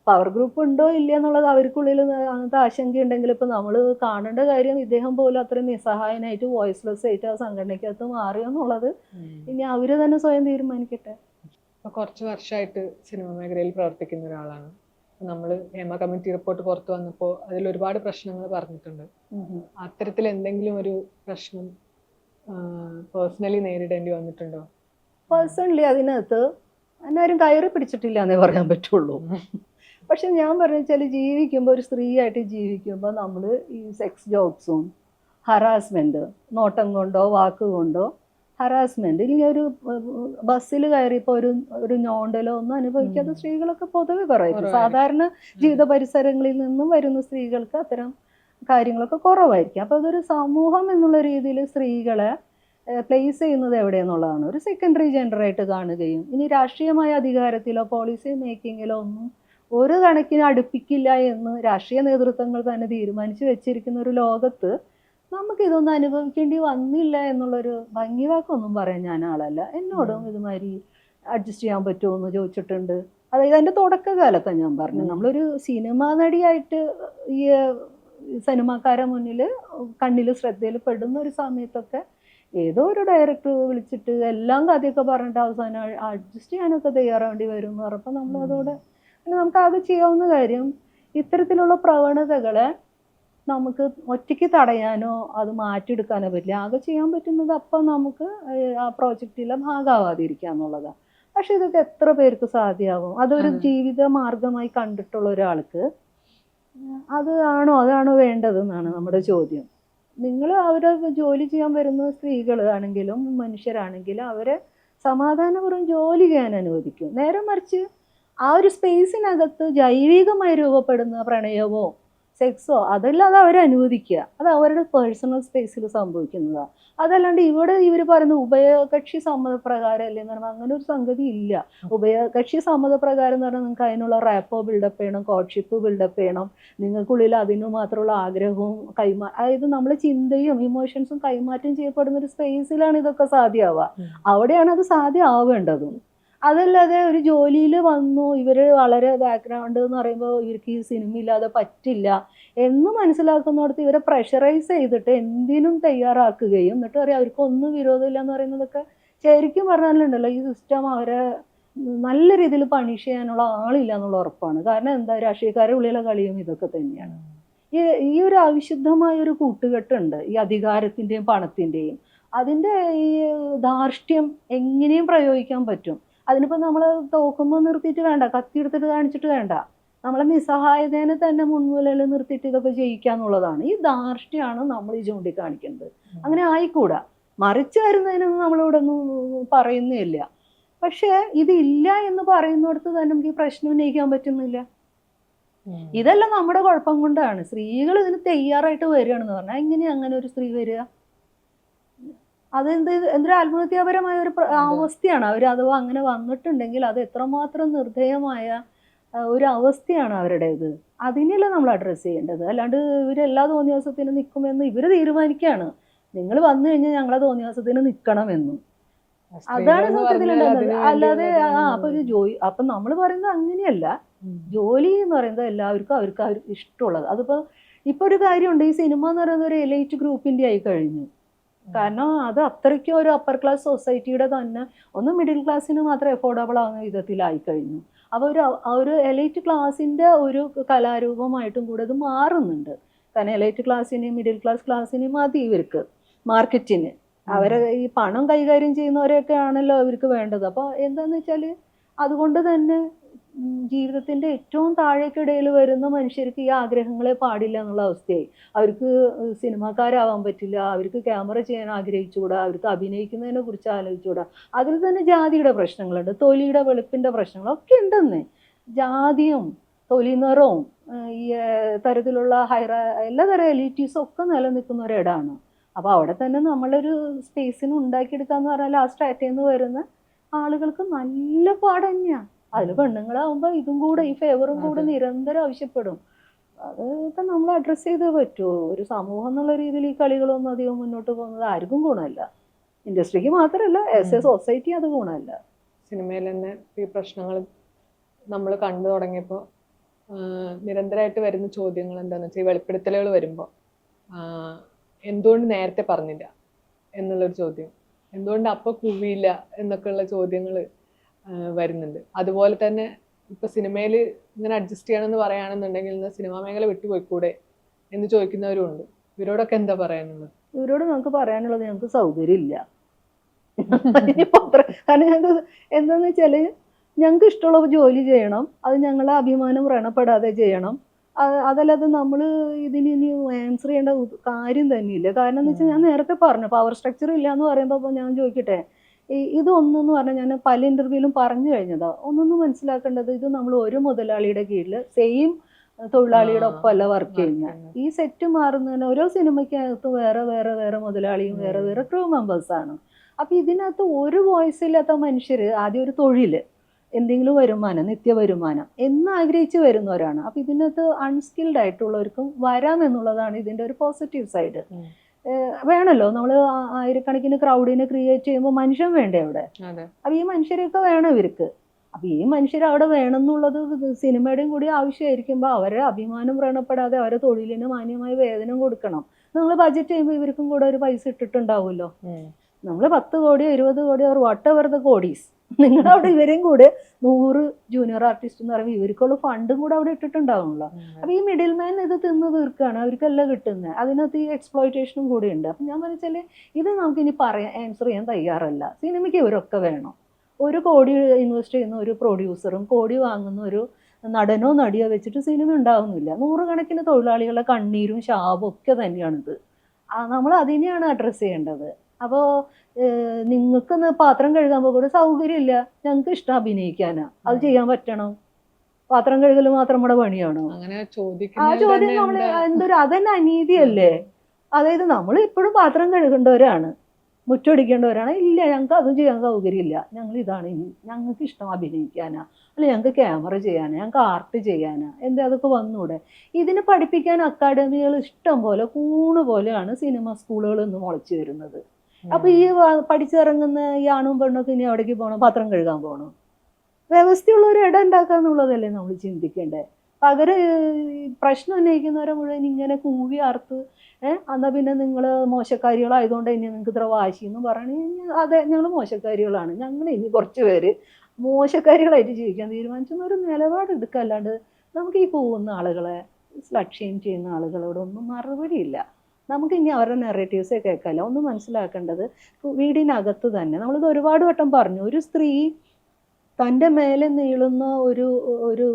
പവർ ഗ്രൂപ്പ് ഉണ്ടോ ഇല്ല എന്നുള്ളത് അവർക്കുള്ളിൽ അങ്ങനത്തെ ആശങ്കയുണ്ടെങ്കിൽ ഇപ്പൊ നമ്മൾ കാണേണ്ട കാര്യം ഇദ്ദേഹം പോലും അത്രയും നിസ്സഹായനായിട്ട് വോയിസ്ലെസ് ആയിട്ട് ആ സംഘടനയ്ക്കകത്ത് മാറുക എന്നുള്ളത് ഇനി അവര് തന്നെ സ്വയം തീരുമാനിക്കട്ടെ. ഇപ്പൊ കുറച്ച് വർഷമായിട്ട് സിനിമ മേഖലയിൽ പ്രവർത്തിക്കുന്ന ഒരാളാണ്. നമ്മൾ ഹേമ കമ്മിറ്റി റിപ്പോർട്ട് പുറത്തു വന്നപ്പോൾ അതിൽ ഒരുപാട് പ്രശ്നങ്ങൾ പറഞ്ഞിട്ടുണ്ട്. അത്തരത്തിൽ എന്തെങ്കിലും ഒരു പ്രശ്നം പേഴ്സണലി നേരിടേണ്ടി വന്നിട്ടുണ്ടോ? പേഴ്സണലി അതിനകത്ത് എന്നാരും കയറി പിടിച്ചിട്ടില്ല എന്നേ പറയാൻ പറ്റുള്ളൂ. പക്ഷെ ഞാൻ പറഞ്ഞു വെച്ചാൽ ജീവിക്കുമ്പോൾ ഒരു സ്ത്രീയായിട്ട് ജീവിക്കുമ്പോൾ നമ്മൾ ഈ സെക്സ് ജോക്സും ഹറാസ്മെൻറ്റ്, നോട്ടം കൊണ്ടോ വാക്കുകൊണ്ടോ ഹറാസ്മെൻറ്റ്, ഇല്ലെങ്കിൽ ഒരു ബസ്സിൽ കയറിയപ്പോൾ ഒരു ഞോണ്ടലോ ഒന്നും അനുഭവിക്കാത്ത സ്ത്രീകളൊക്കെ പൊതുവെ കുറവായിരിക്കും. സാധാരണ ജീവിത പരിസരങ്ങളിൽ നിന്നും വരുന്ന സ്ത്രീകൾക്ക് അത്തരം കാര്യങ്ങളൊക്കെ കുറവായിരിക്കും. അപ്പോൾ അതൊരു സമൂഹം എന്നുള്ള രീതിയിൽ സ്ത്രീകളെ പ്ലേസ് ചെയ്യുന്നത് എവിടെയെന്നുള്ളതാണ്. ഒരു സെക്കൻഡറി ജെൻഡറായിട്ട് കാണുകയും ഇനി രാഷ്ട്രീയമായ അധികാരത്തിലോ പോളിസി മേക്കിങ്ങിലോ ഒന്നും ഒരു കണക്കിന് അടുപ്പിക്കില്ല എന്ന് രാഷ്ട്രീയ നേതൃത്വങ്ങൾ തന്നെ തീരുമാനിച്ചു വെച്ചിരിക്കുന്ന ഒരു ലോകത്ത് നമുക്കിതൊന്നും അനുഭവിക്കേണ്ടി വന്നില്ല എന്നുള്ളൊരു ഭംഗിവാക്കൊന്നും പറയാൻ ഞാൻ ആളല്ല. എന്നോടും ഇതുമാതിരി അഡ്ജസ്റ്റ് ചെയ്യാൻ പറ്റുമോ എന്ന് ചോദിച്ചിട്ടുണ്ട്. അതായത് അതിൻ്റെ തുടക്കകാലത്താണ് ഞാൻ പറഞ്ഞു. നമ്മളൊരു സിനിമാ നടിയായിട്ട് ഈ സിനിമാക്കാരെ മുന്നിൽ കണ്ണിൽ ശ്രദ്ധയിൽ പെടുന്ന ഒരു സമയത്തൊക്കെ ഏതോ ഒരു ഡയറക്ടർ വിളിച്ചിട്ട് എല്ലാം കഥയൊക്കെ പറഞ്ഞിട്ട് അവസാനം അഡ്ജസ്റ്റ് ചെയ്യാനൊക്കെ തയ്യാറാവേണ്ടി വരും എന്ന് പറഞ്ഞപ്പോൾ നമ്മളതോടെ നമുക്ക് ആകെ ചെയ്യാവുന്ന കാര്യം ഇത്തരത്തിലുള്ള പ്രവണതകളെ നമുക്ക് ഒറ്റയ്ക്ക് തടയാനോ അത് മാറ്റിയെടുക്കാനോ പറ്റില്ല. ആകെ ചെയ്യാൻ പറ്റുന്നത് അപ്പം നമുക്ക് ആ പ്രോജക്റ്റിലെ ഭാഗമാവാതിരിക്കുക എന്നുള്ളതാണ്. പക്ഷെ ഇതൊക്കെ എത്ര പേർക്ക് സാധ്യമാവും? അതൊരു ജീവിത മാർഗമായി കണ്ടിട്ടുള്ള ഒരാൾക്ക് അതാണോ വേണ്ടതെന്നാണ് നമ്മുടെ ചോദ്യം. നിങ്ങൾ അവരെ ജോലി ചെയ്യാൻ വരുന്ന സ്ത്രീകൾ ആണെങ്കിലും മനുഷ്യരാണെങ്കിലും അവരെ സമാധാനപൂർവ്വം ജോലി ചെയ്യാൻ അനുവദിക്കും. നേരെ മറിച്ച് ആ ഒരു സ്പേസിനകത്ത് ജൈവികമായി രൂപപ്പെടുന്ന പ്രണയമോ സെക്സോ അതല്ലാതെ അവരെ അനുവദിക്കുക. അത് അവരുടെ പേഴ്സണൽ സ്പേസിൽ സംഭവിക്കുന്നതാണ്. അതല്ലാണ്ട് ഇവിടെ ഇവർ പറയുന്ന ഉഭയകക്ഷി സമ്മതപ്രകാരം അല്ലേ എന്ന് പറഞ്ഞാൽ അങ്ങനെ ഒരു സംഗതി ഇല്ല. ഉഭയകക്ഷി സമ്മതപ്രകാരം എന്ന് പറഞ്ഞാൽ നിങ്ങൾക്ക് അതിനുള്ള റാപ്പോ ബിൽഡപ്പ് ചെയ്യണം, കോഡ്ഷിപ്പ് ബിൽഡപ്പ് ചെയ്യണം, നിങ്ങൾക്കുള്ളിൽ അതിനു മാത്രമുള്ള ആഗ്രഹവും അതായത് നമ്മളെ ചിന്തയും ഇമോഷൻസും കൈമാറ്റം ചെയ്യപ്പെടുന്ന ഒരു സ്പേസിലാണ് ഇതൊക്കെ സാധ്യമാവുക. അവിടെയാണ് അത് സാധ്യമാവേണ്ടതും. അതല്ലാതെ ഒരു ജോലിയിൽ വന്നു ഇവർ വളരെ ബാക്ക്ഗ്രൗണ്ട് എന്ന് പറയുമ്പോൾ ഇവർക്ക് ഈ സിനിമ ഇല്ലാതെ പറ്റില്ല എന്ന് മനസ്സിലാക്കുന്നിടത്ത് ഇവരെ പ്രഷറൈസ് ചെയ്തിട്ട് എന്തിനും തയ്യാറാക്കുകയും എന്നിട്ട് പറയാം അവർക്കൊന്നും വിരോധമില്ല എന്ന് പറയുന്നതൊക്കെ ശരിക്കും പറഞ്ഞാലുണ്ടല്ലോ ഈ സിസ്റ്റം അവരെ നല്ല രീതിയിൽ പണിഷ് ചെയ്യാനുള്ള ആളില്ല എന്നുള്ള ഉറപ്പാണ്. കാരണം എന്താ, രാഷ്ട്രീയക്കാരുടെ ഉള്ളിലെ കളിയും ഇതൊക്കെ തന്നെയാണ്. ഈ ഒരു അവിശുദ്ധമായ ഒരു കൂട്ടുകെട്ടുണ്ട് ഈ അധികാരത്തിൻ്റെയും പണത്തിൻ്റെയും. അതിൻ്റെ ഈ ധാർഷ്ട്യം എങ്ങനെയും പ്രയോഗിക്കാൻ പറ്റും. അതിനിപ്പോൾ നമ്മൾ തോക്കുമ്പോൾ നിർത്തിയിട്ട് വേണ്ട, കത്തിയെടുത്തിട്ട് കാണിച്ചിട്ട് വേണ്ട, നമ്മളെ നിസ്സഹായതേനെ തന്നെ മുൻനിലയിൽ നിർത്തിയിട്ട് ഇതൊക്കെ ചെയ്യിക്കാന്നുള്ളതാണ്. ഈ ധാർഷ്ട്യമാണ് നമ്മൾ ഈ ചൂണ്ടിക്കാണിക്കുന്നത്. അങ്ങനെ ആയിക്കൂടാ. മറിച്ച് വരുന്നതിനൊന്നും നമ്മളിവിടെ ഒന്നും പറയുന്നില്ല. പക്ഷേ ഇതില്ല എന്ന് പറയുന്നിടത്ത് തന്നെ നമുക്ക് ഈ പ്രശ്നം ഉന്നയിക്കാൻ പറ്റുന്നില്ല. ഇതെല്ലാം നമ്മുടെ കുഴപ്പം കൊണ്ടാണ്. സ്ത്രീകൾ ഇതിന് തയ്യാറായിട്ട് വരികയാണെന്ന് പറഞ്ഞാൽ എങ്ങനെയാ അങ്ങനെ ഒരു സ്ത്രീ വരിക? എന്തൊരു ആത്മഹത്യാപരമായ ഒരു അവസ്ഥയാണ്. അവർ അഥവാ അങ്ങനെ വന്നിട്ടുണ്ടെങ്കിൽ അത് എത്രമാത്രം നിർദ്ദയമായ ഒരു അവസ്ഥയാണ് അവരുടേത്. അതിനെല്ലാം നമ്മൾ അഡ്രസ്സ് ചെയ്യേണ്ടത്. അല്ലാണ്ട് ഇവരെല്ലാ തോന്നിയാസത്തിന് നിൽക്കുമെന്ന് ഇവർ തീരുമാനിക്കുകയാണ്. നിങ്ങൾ വന്നു കഴിഞ്ഞാൽ ഞങ്ങളെ തോന്നിയാസത്തിന് നിൽക്കണമെന്നും. അതാണ് സത്യത്തിലുണ്ടാകുന്നത്. അല്ലാതെ അപ്പൊ ഒരു അപ്പൊ നമ്മൾ പറയുന്നത് അങ്ങനെയല്ല. ജോലി എന്ന് പറയുന്നത് എല്ലാവർക്കും അവർക്ക് ഇഷ്ടമുള്ളത്. ഇപ്പൊ ഒരു കാര്യമുണ്ട്, ഈ സിനിമ എന്ന് പറയുന്നത് ഒരു എലൈറ്റ് ഗ്രൂപ്പിന്റെ ആയി കഴിഞ്ഞു. കാരണം അത് അത്രയ്ക്കും ഒരു അപ്പർ ക്ലാസ് സൊസൈറ്റിയുടെ തന്നെ ഒന്ന് മിഡിൽ ക്ലാസ്സിന് മാത്രം എഫോർഡബിൾ ആവുന്ന വിധത്തിലായി കഴിഞ്ഞു. അപ്പോൾ ഒരു എലൈറ്റ് ക്ലാസ്സിൻ്റെ ഒരു കലാരൂപമായിട്ടും കൂടെ ഇത് മാറുന്നുണ്ട്. കാരണം എലൈറ്റ് ക്ലാസ്സിനെയും മിഡിൽ ക്ലാസ് ക്ലാസ്സിനെയും മതി ഇവർക്ക് മാർക്കറ്റിന്. അവരെ ഈ പണം കൈകാര്യം ചെയ്യുന്നവരെയൊക്കെ ആണല്ലോ ഇവർക്ക് വേണ്ടത്. അപ്പോൾ എന്താണെന്ന് വെച്ചാൽ അതുകൊണ്ട് തന്നെ ജീവിതത്തിൻ്റെ ഏറ്റവും താഴേക്കിടയിൽ വരുന്ന മനുഷ്യർക്ക് ഈ ആഗ്രഹങ്ങളെ പാടില്ല എന്നുള്ള അവസ്ഥയായി. അവർക്ക് സിനിമാക്കാരാവാൻ പറ്റില്ല, അവർക്ക് ക്യാമറ ചെയ്യാൻ ആഗ്രഹിച്ചുകൂടാ, അവർക്ക് അഭിനയിക്കുന്നതിനെ കുറിച്ച് ആലോചിച്ചുകൂടാ. അതിൽ തന്നെ ജാതിയുടെ പ്രശ്നങ്ങളുണ്ട്, തൊലിയുടെ വെളുപ്പിൻ്റെ പ്രശ്നങ്ങളൊക്കെ ഉണ്ടെന്ന്. ജാതിയും തൊലി നിറവും ഈ തരത്തിലുള്ള എല്ലാതരം എലിറ്റീസും ഒക്കെ നിലനിൽക്കുന്ന ഒരിടമാണ്. അപ്പോൾ അവിടെ തന്നെ നമ്മളൊരു സ്പേസിന് ഉണ്ടാക്കിയെടുക്കാന്ന് പറഞ്ഞാൽ ആ സ്ട്രാറ്റയിൽ നിന്ന് വരുന്ന ആളുകൾക്ക് നല്ല പാട് തന്നെയാണ്. അതിൽ പെണ്ണുങ്ങളാവുമ്പോൾ ഇതും കൂടെ ഈ ഫേവറും കൂടെ നിരന്തരം ആവശ്യപ്പെടും. അതൊക്കെ നമ്മൾ അഡ്രസ്സ് ചെയ്തേ പറ്റുമോ? ഒരു സമൂഹം എന്നുള്ള രീതിയിൽ ഈ കളികളൊന്നും അധികം മുന്നോട്ട് പോകുന്നത് ആർക്കും ഗുണമല്ല. ഇൻഡസ്ട്രിക്ക് മാത്രമല്ല, ആസ് എ സൊസൈറ്റി അത് ഗുണമല്ല. സിനിമയിൽ തന്നെ ഈ പ്രശ്നങ്ങൾ നമ്മൾ കണ്ടു തുടങ്ങിയപ്പോൾ നിരന്തരമായിട്ട് വരുന്ന ചോദ്യങ്ങൾ എന്താണെന്ന് വെച്ചാൽ ഈ വെളിപ്പെടുത്തലുകൾ വരുമ്പോൾ എന്തുകൊണ്ട് നേരത്തെ പറഞ്ഞില്ല എന്നുള്ളൊരു ചോദ്യം, എന്തുകൊണ്ട് അപ്പോൾ കൂവിയില്ല എന്നൊക്കെയുള്ള ചോദ്യങ്ങൾ വരുന്നുണ്ട്. അതുപോലെ തന്നെ ഇപ്പൊ സിനിമയിൽ ഇങ്ങനെ അഡ്ജസ്റ്റ് ചെയ്യണമെന്ന് പറയുകയാണെന്നുണ്ടെങ്കിൽ സിനിമാ മേഖല വിട്ടുപോയിക്കൂടെ എന്ന് ചോദിക്കുന്നവരും ഉണ്ട്. ഇവരോടൊക്കെ എന്താ പറയാനുള്ളത്? ഇവരോട് നമുക്ക് പറയാനുള്ളത് ഞങ്ങൾക്ക് സൗകര്യമില്ല. കാരണം ഞങ്ങൾക്ക് എന്താന്ന് വെച്ചാല് ഞങ്ങൾക്ക് ഇഷ്ടമുള്ള ജോലി ചെയ്യണം, അത് ഞങ്ങളെ അഭിമാനം വ്രണപ്പെടാതെ ചെയ്യണം. അതല്ലാതെ നമ്മൾ ഇതിന് ഇനി ആൻസർ ചെയ്യേണ്ട കാര്യം തന്നെയില്ല. കാരണം എന്ന് വെച്ചാൽ ഞാൻ നേരത്തെ പറഞ്ഞു പവർ സ്ട്രക്ചർ ഇല്ല എന്ന് പറയുമ്പോൾ ഞാൻ ചോദിക്കട്ടെ, ഇതൊന്നെന്ന് പറഞ്ഞാൽ ഞാൻ പല ഇൻ്റർവ്യൂവിലും പറഞ്ഞു കഴിഞ്ഞതാണ്. ഒന്നൊന്നും മനസ്സിലാക്കേണ്ടത്, ഇത് നമ്മൾ ഒരു മുതലാളിയുടെ കീഴിൽ സെയിം തൊഴിലാളിയുടെ ഒപ്പമല്ല വർക്ക് ചെയ്യുന്നത്. ചെയ്യുന്നത്. ഈ സെറ്റ് മാറുന്നതിന് ഓരോ സിനിമയ്ക്കകത്ത് വേറെ വേറെ വേറെ മുതലാളിയും വേറെ വേറെ ക്രൂ മെമ്പേഴ്സാണ്. അപ്പം ഇതിനകത്ത് ഒരു വോയിസ് ഇല്ലാത്ത മനുഷ്യർ ആദ്യം ഒരു തൊഴിൽ, എന്തെങ്കിലും വരുമാനം, നിത്യവരുമാനം എന്ന് ആഗ്രഹിച്ച് വരുന്നവരാണ്. അപ്പം ഇതിനകത്ത് അൺസ്കിൽഡ് ആയിട്ടുള്ളവർക്കും വരാമെന്നുള്ളതാണ് ഇതിൻ്റെ ഒരു പോസിറ്റീവ് സൈഡ്. വേണമല്ലോ, നമ്മൾ ആയിരക്കണക്കിന് ക്രൗഡിനെ ക്രിയേറ്റ് ചെയ്യുമ്പോൾ മനുഷ്യൻ വേണ്ടേ അവിടെ? അപ്പം ഈ മനുഷ്യരെയൊക്കെ വേണം ഇവർക്ക്. അപ്പം ഈ മനുഷ്യർ അവിടെ വേണം എന്നുള്ളത് സിനിമയുടെയും കൂടി ആവശ്യമായിരിക്കുമ്പോൾ അവരെ അഭിമാനം വ്രണപ്പെടാതെ അവരെ തൊഴിലിന് മാന്യമായ വേതനം കൊടുക്കണം. നമ്മൾ ബഡ്ജറ്റ് ചെയ്യുമ്പോൾ ഇവർക്കും കൂടെ ഒരു പൈസ ഇട്ടിട്ടുണ്ടാവുമല്ലോ. നമ്മൾ 10 കോടിയോ 20 കോടിയോ വാട്ട് എവർ ദ കോടീസ്, നിങ്ങളവിടെ ഇവരെയും കൂടെ 100 ജൂനിയർ ആർട്ടിസ്റ്റ് എന്ന് പറയുമ്പോൾ ഇവർക്കുള്ള ഫണ്ടും കൂടെ അവിടെ ഇട്ടിട്ടുണ്ടാവുമല്ലോ. അപ്പം ഈ മിഡിൽ മാൻ ഇത് തിന്ന് തീർക്കുകയാണ്, അവർക്കെല്ലാം കിട്ടുന്നത്. അതിനകത്ത് ഈ എക്സ്പ്ലോയിറ്റേഷനും കൂടി ഉണ്ട്. അപ്പം ഞാൻ പറഞ്ഞാൽ ഇത് നമുക്കിനി ആൻസർ ചെയ്യാൻ തയ്യാറല്ല. സിനിമയ്ക്ക് ഇവരൊക്കെ വേണം. 1 കോടി ഇൻവെസ്റ്റ് ചെയ്യുന്ന ഒരു പ്രൊഡ്യൂസറും കോടി വാങ്ങുന്ന ഒരു നടനോ നടിയോ വെച്ചിട്ട് സിനിമ ഉണ്ടാവുന്നില്ല. 100 കണക്കിന് തൊഴിലാളികളുടെ കണ്ണീരും ശാപവും ഒക്കെ തന്നെയാണിത്. നമ്മൾ അതിനെയാണ് അഡ്രസ്സ് ചെയ്യേണ്ടത്. അപ്പോൾ നിങ്ങൾക്കൊന്ന് പാത്രം കഴുകാൻ പോകുമ്പോൾ സൗകര്യമില്ല, ഞങ്ങൾക്ക് ഇഷ്ടം അഭിനയിക്കാനാ, അത് ചെയ്യാൻ പറ്റണം. പാത്രം കഴുകൽ മാത്രം നമ്മുടെ പണിയാണോ? ആ ചോദ്യം നമ്മൾ അതന്നെ അനീതിയല്ലേ? അതായത് നമ്മൾ ഇപ്പോഴും പാത്രം കഴുകേണ്ടവരാണ്, മുറ്റടിക്കേണ്ടവരാണ്. ഇല്ല, ഞങ്ങൾക്ക് അതും ചെയ്യാൻ സൗകര്യമില്ല, ഞങ്ങൾ ഇതാണ്, ഞങ്ങൾക്ക് ഇഷ്ടം അഭിനയിക്കാനാ, അല്ലെ ഞങ്ങൾക്ക് ക്യാമറ ചെയ്യാനാ, ഞങ്ങൾക്ക് ആർട്ട് ചെയ്യാനാ, എന്താ അതൊക്കെ വന്നൂടെ? ഇതിന് പഠിപ്പിക്കാൻ അക്കാഡമികൾ ഇഷ്ടം പോലെ കൂണ് പോലെയാണ് സിനിമ സ്കൂളുകൾ ഇന്ന് മുളച്ചു വരുന്നത്. അപ്പൊ ഈ പഠിച്ചിറങ്ങുന്ന ഈ ആണും പെണ്ണൊക്കെ ഇനി എവിടേക്ക് പോകണം? പാത്രം കഴുകാൻ പോകണം? വ്യവസ്ഥയുള്ള ഒരു ഇടം ഉണ്ടാക്കുക എന്നുള്ളതല്ലേ നമ്മൾ ചിന്തിക്കേണ്ടത്. പകരം പ്രശ്നം ഉന്നയിക്കുന്നവരെ മുഴുവൻ ഇങ്ങനെ കൂവി ആർത്ത് എന്നാൽ പിന്നെ നിങ്ങൾ മോശക്കാരികളായതുകൊണ്ട് ഇനി നിങ്ങൾക്ക് ഇത്ര വാശിയെന്ന് പറയണെങ്കിൽ അതെ, ഞങ്ങൾ മോശക്കാരികളാണ്, ഞങ്ങൾ ഇനി കുറച്ച് പേര് മോശക്കാരികളായിട്ട് ജീവിക്കാൻ തീരുമാനിച്ചെന്ന ഒരു നിലപാട് എടുക്കുക. അല്ലാണ്ട് നമുക്ക് ഈ പോകുന്ന ആളുകളെ ലക്ഷ്യം ചെയ്യുന്ന ആളുകളോടൊന്നും മറുപടിയില്ല. നമുക്ക് ഇനി അവരുടെ നെറേറ്റീവ്സേ കേൾക്കാമല്ല. ഒന്ന് മനസ്സിലാക്കേണ്ടത് വീടിനകത്ത് തന്നെ നമ്മളിത് ഒരുപാട് വട്ടം പറഞ്ഞു, ഒരു സ്ത്രീ തൻ്റെ മേലെ നീളുന്ന ഒരു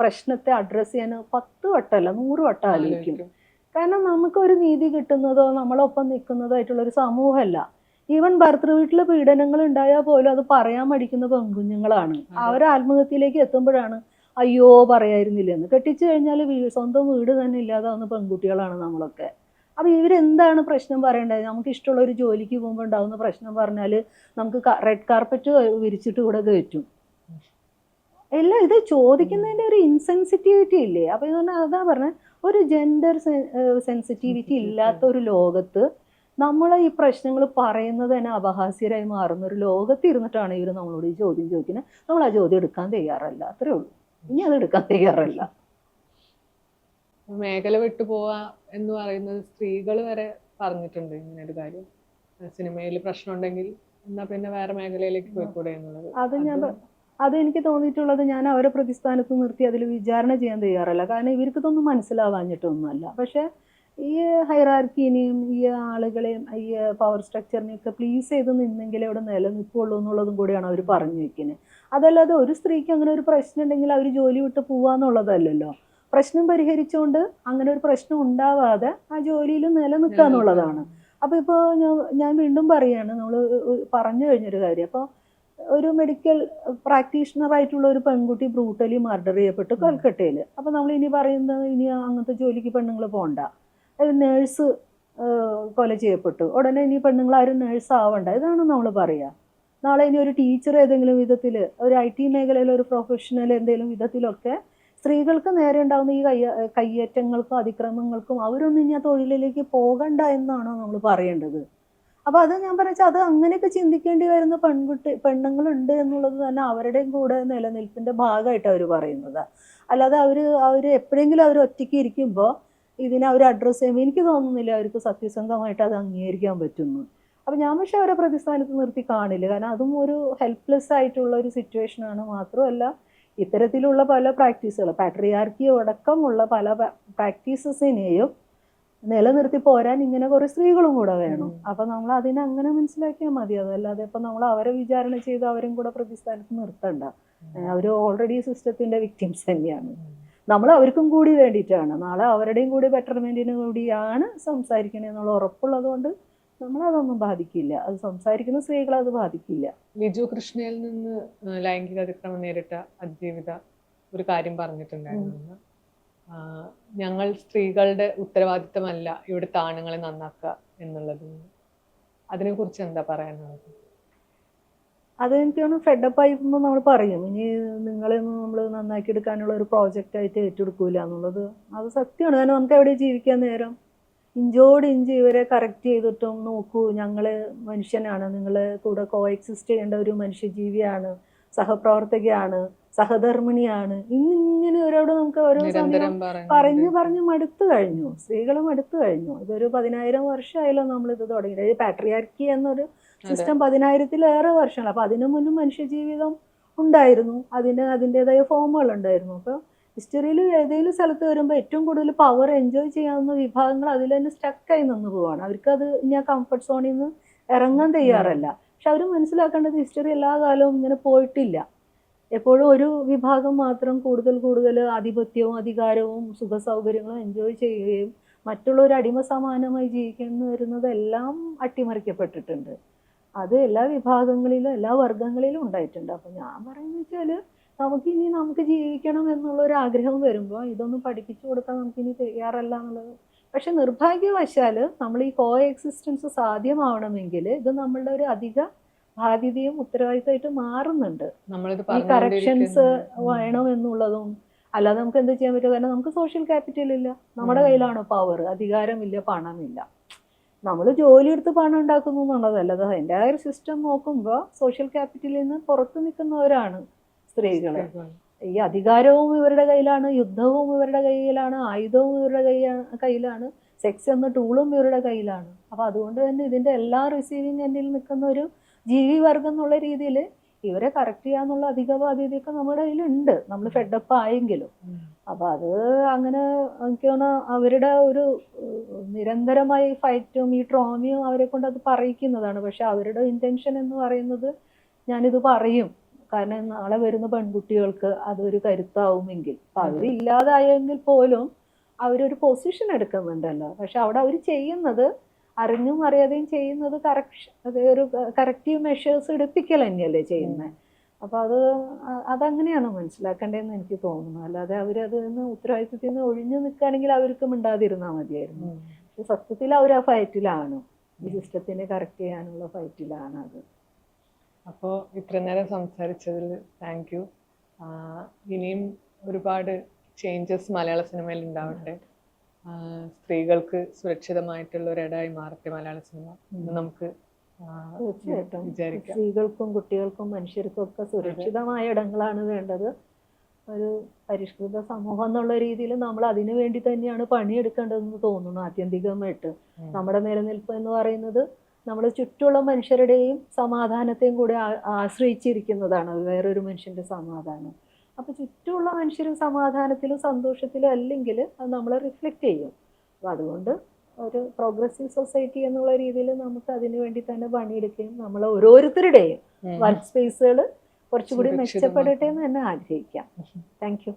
പ്രശ്നത്തെ അഡ്രസ്സ് ചെയ്യാൻ 10 വട്ടമല്ല 100 വട്ടം ആലോചിക്കും. കാരണം നമുക്കൊരു നീതി കിട്ടുന്നതോ നമ്മളൊപ്പം നിൽക്കുന്നതായിട്ടുള്ളൊരു സമൂഹമല്ല. ഈവൻ ഭർത്തൃ വീട്ടിൽ പീഡനങ്ങൾ ഉണ്ടായാൽ പോലും അത് പറയാൻ മടിക്കുന്ന പെൺകുഞ്ഞുങ്ങളാണ്. അവർ ആത്മഹത്യയിലേക്ക് എത്തുമ്പോഴാണ് അയ്യോ പറയായിരുന്നില്ലെന്ന്. കെട്ടിച്ചു കഴിഞ്ഞാൽ സ്വന്തം വീട് തന്നെ ഇല്ലാതാവുന്ന പെൺകുട്ടികളാണ് നമ്മളൊക്കെ. അപ്പോൾ ഇവരെന്താണ് പ്രശ്നം പറയേണ്ടത്? നമുക്ക് ഇഷ്ടമുള്ള ഒരു ജോലിക്ക് പോകുമ്പോൾ ഉണ്ടാകുന്ന പ്രശ്നം പറഞ്ഞാൽ നമുക്ക് റെഡ് കാർപ്പറ്റ് വിരിച്ചിട്ട് കൂടെ കയറ്റും. എല്ലാം ഇത് ചോദിക്കുന്നതിൻ്റെ ഒരു ഇൻസെൻസിറ്റിവിറ്റി ഇല്ലേ? അപ്പോൾ ഇതുകൊണ്ട് അതാ പറഞ്ഞത്, ഒരു ജെൻഡർ സെൻസിറ്റിവിറ്റി ഇല്ലാത്ത ഒരു ലോകത്ത് നമ്മൾ ഈ പ്രശ്നങ്ങൾ പറയുന്നത് തന്നെ അപഹാസ്യരായി മാറുന്ന ഒരു ലോകത്ത് ഇരുന്നിട്ടാണ് ഇവർ നമ്മളോട് ഈ ചോദ്യം ചോദിക്കുന്നത്. നമ്മൾ ആ ചോദ്യം എടുക്കാൻ തയ്യാറല്ല, അത്രേ ഉള്ളൂ. ഇനി അത് എടുക്കാൻ തയ്യാറല്ല. മേഖല വിട്ടു പോവാ എന്ന് പറയുന്നത് സ്ത്രീകൾ വരെ പറഞ്ഞിട്ടുണ്ട് ഇങ്ങനെ ഒരു കാര്യം. സിനിമയിൽ പ്രശ്നം ഉണ്ടെങ്കിൽ എന്നാ പിന്നെ വേറെ മേഖലയിലേക്ക് പോയിക്കൂടെ എന്നുള്ളത്. അത് എനിക്ക് തോന്നിയിട്ടുള്ളത്, ഞാൻ അവരെ പ്രതിസ്ഥാനത്ത് നിർത്തി അതിൽ വിചാരണ ചെയ്യാൻ തയ്യാറല്ല. കാരണം ഇവർക്കിതൊന്നും മനസ്സിലാവാഞ്ഞിട്ടൊന്നുമല്ല. പക്ഷേ ഈ ഹൈറാർക്കിനെയും ഈ ആളുകളെയും ഈ പവർ സ്ട്രക്ചറിനെയൊക്കെ പ്ലീസ് ചെയ്ത് നിന്നെങ്കിലേ ഇവിടെ നിലനിൽപ്പുള്ളൂ എന്നുള്ളതും കൂടിയാണ് അവർ പറഞ്ഞു വയ്ക്കുന്നത്. അതല്ലാതെ ഒരു സ്ത്രീക്ക് അങ്ങനെ ഒരു പ്രശ്നം ഉണ്ടെങ്കിൽ അവർ ജോലി വിട്ട് പോവാന്നുള്ളതല്ലല്ലോ. പ്രശ്നം പരിഹരിച്ചുകൊണ്ട് അങ്ങനെ ഒരു പ്രശ്നം ഉണ്ടാവാതെ ആ ജോലിയിൽ നിലനിൽക്കുക എന്നുള്ളതാണ്. അപ്പോൾ ഇപ്പോൾ ഞാൻ വീണ്ടും പറയുകയാണ്, നമ്മൾ പറഞ്ഞു കഴിഞ്ഞൊരു കാര്യം. അപ്പോൾ ഒരു മെഡിക്കൽ പ്രാക്ടീഷണറായിട്ടുള്ള ഒരു പെൺകുട്ടി ബ്രൂട്ടലി മർഡർ ചെയ്യപ്പെട്ടു കൽക്കട്ടയിൽ. അപ്പോൾ നമ്മൾ ഇനി പറയുന്നത് ഇനി അങ്ങനത്തെ ജോലിക്ക് പെണ്ണുങ്ങൾ പോകണ്ട. ഒരു നേഴ്സ് കൊല ചെയ്യപ്പെട്ടു, ഉടനെ ഇനി പെണ്ണുങ്ങൾ ആരും നേഴ്സ് ആവണ്ട, ഇതാണ് നമ്മൾ പറയുക. നാളെ ഇനി ഒരു ടീച്ചർ ഏതെങ്കിലും വിധത്തിൽ, ഒരു IT മേഖലയിൽ ഒരു പ്രൊഫഷണൽ എന്തെങ്കിലും വിധത്തിലൊക്കെ സ്ത്രീകൾക്ക് നേരെ ഉണ്ടാകുന്ന ഈ കയ്യേറ്റങ്ങൾക്കും അതിക്രമങ്ങൾക്കും അവരൊന്നും ഇനി ആ തൊഴിലിലേക്ക് പോകണ്ട എന്നാണോ നമ്മൾ പറയേണ്ടത്? അപ്പോൾ അത് ഞാൻ പറഞ്ഞാൽ അത് അങ്ങനെയൊക്കെ ചിന്തിക്കേണ്ടി വരുന്ന പെണ്ണുങ്ങളുണ്ട് എന്നുള്ളത് തന്നെ അവരുടെയും കൂടെ നിലനിൽപ്പിൻ്റെ ഭാഗമായിട്ട് അവർ പറയുന്നത്. അല്ലാതെ അവർ എപ്പോഴെങ്കിലും അവർ ഒറ്റയ്ക്ക് ഇരിക്കുമ്പോൾ ഇതിനെ അവർ അഡ്രസ്സ് ചെയ്യുമ്പോൾ എനിക്ക് തോന്നുന്നില്ല അവർക്ക് സത്യസന്ധമായിട്ട് അത് അംഗീകരിക്കാൻ പറ്റുന്നു. അപ്പോൾ ഞാൻ പക്ഷേ അവരെ പ്രതിസ്ഥാനത്ത് നിർത്തി കാണില്ല. കാരണം അതും ഒരു ഹെൽപ്ലെസ് ആയിട്ടുള്ള ഒരു സിറ്റുവേഷനാണ്. മാത്രമല്ല ഇത്തരത്തിലുള്ള പല പ്രാക്ടീസുകൾ, പാട്രിയാർക്കി അടക്കമുള്ള പല പ്രാക്ടീസസിനെയും നിലനിർത്തി പോരാൻ ഇങ്ങനെ കുറേ സ്ത്രീകളും കൂടെ വേണം. അപ്പം നമ്മൾ അതിനെ അങ്ങനെ മനസ്സിലാക്കിയാൽ മതി. അതല്ലാതെ ഇപ്പം നമ്മൾ അവരെ വിചാരണ ചെയ്ത് അവരും കൂടെ പ്രതിസ്ഥാനത്ത് നിർത്തണ്ട. അവർ ഓൾറെഡി സിസ്റ്റത്തിൻ്റെ വിക്ടിംസ് തന്നെയാണ്. നമ്മൾ അവർക്കും കൂടി വേണ്ടിയിട്ടാണ്, നാളെ അവരുടെയും കൂടി ബെറ്റർമെൻറ്റിന് കൂടിയാണ് സംസാരിക്കണേന്നുള്ള ഉറപ്പുള്ളത് കൊണ്ട് നമ്മളതൊന്നും ബാധിക്കില്ല. അത് സംസാരിക്കുന്ന സ്ത്രീകളെ അത് ബാധിക്കില്ല. ലിജു കൃഷ്ണയിൽ നിന്ന് ലൈംഗിക അതിക്രമം നേരിട്ട അതിജീവിത ഒരു കാര്യം പറഞ്ഞിട്ടുണ്ടായിരുന്നു. ഞങ്ങൾ സ്ത്രീകളുടെ ഉത്തരവാദിത്തമല്ല ഇവിടുത്തെ ആണുങ്ങളെ നന്നാക്കുക എന്നുള്ളത്. അതിനെക്കുറിച്ച് എന്താ പറയാനുള്ളത്? അത് എനിക്ക് തോന്നുന്നു ഫെഡപ്പ് ആയിപ്പോൾ നമ്മൾ പറയും ഇനി നിങ്ങളെയൊന്നും നമ്മൾ നന്നാക്കി എടുക്കാനുള്ള ഒരു പ്രോജക്റ്റ് ആയിട്ട് ഏറ്റെടുക്കൂല എന്നുള്ളത്. അത് സത്യമാണ്. കാരണം നമുക്ക് എവിടെ ജീവിക്കാൻ നേരം ഇഞ്ചോട് ഇഞ്ച് ഇവരെ കറക്റ്റ് ചെയ്തിട്ടും നോക്കൂ ഞങ്ങൾ മനുഷ്യനാണ്, നിങ്ങൾ കൂടെ കോ എക്സിസ്റ്റ് ചെയ്യേണ്ട ഒരു മനുഷ്യജീവിയാണ്, സഹപ്രവർത്തകയാണ്, സഹധർമ്മിണിയാണ്, ഇന്നിങ്ങനെ ഒരോട് നമുക്ക് ഓരോ സമയം പറഞ്ഞ് മടുത്തു കഴിഞ്ഞു. സ്ത്രീകൾ മടുത്തു കഴിഞ്ഞു. ഇതൊരു 10,000 വർഷമായല്ലോ നമ്മളിത് തുടങ്ങിയത്. പാട്രിയാർക്കി എന്നൊരു സിസ്റ്റം 10,000-ലേറെ വർഷങ്ങൾ. അപ്പം അതിനു മുന്നും മനുഷ്യജീവിതം ഉണ്ടായിരുന്നു, അതിൻ്റെതായ ഫോമുകൾ ഉണ്ടായിരുന്നു. അപ്പോൾ ഹിസ്റ്ററിയിൽ ഏതെങ്കിലും സ്ഥലത്ത് വരുമ്പോൾ ഏറ്റവും കൂടുതൽ പവർ എൻജോയ് ചെയ്യാവുന്ന വിഭാഗങ്ങൾ അതിൽ തന്നെ സ്റ്റക്കായി നിന്ന് പോവാണ്. അവർക്കത് ഇനി ആ കംഫർട്ട് സോണിൽ നിന്ന് ഇറങ്ങാൻ തയ്യാറല്ല. പക്ഷെ അവർ മനസ്സിലാക്കേണ്ടത് ഹിസ്റ്ററി എല്ലാ കാലവും ഇങ്ങനെ പോയിട്ടില്ല. എപ്പോഴും ഒരു വിഭാഗം മാത്രം കൂടുതൽ ആധിപത്യവും അധികാരവും സുഖ സൗകര്യങ്ങളും എൻജോയ് ചെയ്യുകയും മറ്റുള്ളവർ അടിമ സമാനമായി ജീവിക്കുന്നു വരുന്നതെല്ലാം അട്ടിമറിക്കപ്പെട്ടിട്ടുണ്ട്. അത് എല്ലാ വിഭാഗങ്ങളിലും എല്ലാ വർഗങ്ങളിലും ഉണ്ടായിട്ടുണ്ട്. അപ്പം ഞാൻ പറയുന്നത് വെച്ചാൽ നമുക്കിനി നമുക്ക് ജീവിക്കണം എന്നുള്ളൊരു ആഗ്രഹം വരുമ്പോൾ ഇതൊന്നും പഠിപ്പിച്ചു കൊടുക്കാൻ നമുക്കിനി തയ്യാറല്ല എന്നുള്ളത്. പക്ഷെ നിർഭാഗ്യവശാൽ നമ്മൾ ഈ കോ എക്സിസ്റ്റൻസ് സാധ്യമാവണമെങ്കിൽ ഇത് നമ്മളുടെ ഒരു അധിക ബാധ്യതയും ഉത്തരവാദിത്തമായിട്ട് മാറുന്നുണ്ട്. ഈ കറക്ഷൻസ് വേണം എന്നുള്ളതും. അല്ലാതെ നമുക്ക് എന്ത് ചെയ്യാൻ പറ്റും? കാരണം നമുക്ക് സോഷ്യൽ ക്യാപിറ്റൽ ഇല്ല, നമ്മുടെ കയ്യിലാണോ പവർ? അധികാരമില്ല, പണമില്ല. നമ്മൾ ജോലി എടുത്ത് പണം ഉണ്ടാക്കുന്നു എന്നുള്ളതല്ല. അത് അതിൻ്റെ ആ ഒരു സിസ്റ്റം നോക്കുമ്പോൾ സോഷ്യൽ ക്യാപിറ്റലിൽ നിന്ന് പുറത്ത് നിൽക്കുന്നവരാണ് സ്ത്രീകൾ. ഈ അധികാരവും ഇവരുടെ കയ്യിലാണ്, യുദ്ധവും ഇവരുടെ കയ്യിലാണ്, ആയുധവും ഇവരുടെ കയ്യിലാണ്, സെക്സ് എന്ന ടൂളും ഇവരുടെ കയ്യിലാണ്. അപ്പോൾ അതുകൊണ്ട് തന്നെ ഇതിൻ്റെ എല്ലാ റിസീവിങ് എൻഡിൽ നിൽക്കുന്ന ഒരു ജീവിവർഗം എന്നുള്ള രീതിയിൽ ഇവരെ കറക്റ്റ് ചെയ്യാന്നുള്ള അധിക ബാധ്യതയൊക്കെ നമ്മുടെ കയ്യിലുണ്ട്, നമ്മൾ ഫെഡപ്പ് ആയെങ്കിലും. അപ്പം അത് അങ്ങനെ എനിക്ക് തോന്നുന്നു അവരുടെ ഒരു നിരന്തരമായ ഫൈറ്റും ഈ ട്രോമയും അവരെ കൊണ്ട് അത് പറയിക്കുന്നതാണ്. പക്ഷെ അവരുടെ ഇൻറ്റൻഷൻ എന്ന് പറയുന്നത് ഞാനിത് പറയും കാരണം നാളെ വരുന്ന പെൺകുട്ടികൾക്ക് അതൊരു കരുത്താവുമെങ്കിൽ. അപ്പം അവരില്ലാതായെങ്കിൽ പോലും അവരൊരു പൊസിഷൻ എടുക്കുന്നുണ്ടല്ലോ. പക്ഷെ അവിടെ അവർ ചെയ്യുന്നത് അറിഞ്ഞും അറിയാതെയും ചെയ്യുന്നത് ഒരു കറക്റ്റീവ് മെഷേഴ്സ് എടുപ്പിക്കൽ തന്നെയല്ലേ ചെയ്യുന്നത്. അപ്പോൾ അതങ്ങനെയാണ് മനസ്സിലാക്കേണ്ടതെന്ന് എനിക്ക് തോന്നുന്നു. അല്ലാതെ അവരതിൽ നിന്ന് ഉത്തരവാദിത്വത്തിൽ നിന്ന് ഒഴിഞ്ഞു നിൽക്കുകയാണെങ്കിൽ അവർക്ക് മിണ്ടാതിരുന്നാൽ മതിയായിരുന്നു. പക്ഷെ സത്യത്തിൽ അവർ ആ ഫൈറ്റിലാണ്, ഈ സിസ്റ്റത്തിനെ കറക്റ്റ് ചെയ്യാനുള്ള ഫൈറ്റിലാണ് അത്. അപ്പോൾ ഇത്ര നേരം സംസാരിച്ചതിൽ താങ്ക് യു. ഇനിയും ഒരുപാട് ചേഞ്ചസ് മലയാള സിനിമയിൽ ഉണ്ടാവട്ടെ. സ്ത്രീകൾക്ക് സുരക്ഷിതമായിട്ടുള്ള ഒരിടമായി മാറട്ടെ മലയാള സിനിമ എന്ന് നമുക്ക് തീർച്ചയായിട്ടും വിചാരിക്കാം. സ്ത്രീകൾക്കും കുട്ടികൾക്കും മനുഷ്യർക്കും ഒക്കെ സുരക്ഷിതമായ ഇടങ്ങളാണ് വേണ്ടത്. ഒരു പരിഷ്കൃത സമൂഹം എന്നുള്ള രീതിയിൽ നമ്മൾ അതിനു വേണ്ടി തന്നെയാണ് പണിയെടുക്കേണ്ടതെന്ന് തോന്നുന്നു. ആത്യന്തികമായിട്ട് നമ്മുടെ നിലനിൽപ്പ് എന്ന് പറയുന്നത് നമ്മൾ ചുറ്റുമുള്ള മനുഷ്യരുടെയും സമാധാനത്തെയും കൂടെ ആശ്രയിച്ചിരിക്കുന്നതാണ്, വേറൊരു മനുഷ്യൻ്റെ സമാധാനം. അപ്പോൾ ചുറ്റുമുള്ള മനുഷ്യരും സമാധാനത്തിലും സന്തോഷത്തിലും അല്ലെങ്കിൽ അത് നമ്മളെ റിഫ്ലക്റ്റ് ചെയ്യും. അപ്പോൾ അതുകൊണ്ട് ഒരു പ്രോഗ്രസീവ് സൊസൈറ്റി എന്നുള്ള രീതിയിൽ നമുക്ക് അതിനു വേണ്ടി തന്നെ പണിയെടുക്കുകയും നമ്മൾ ഓരോരുത്തരുടെയും വർക്ക് സ്പേസുകൾ കുറച്ചുകൂടി മെച്ചപ്പെടട്ടെ എന്ന് തന്നെ ആഗ്രഹിക്കാം. Thank U.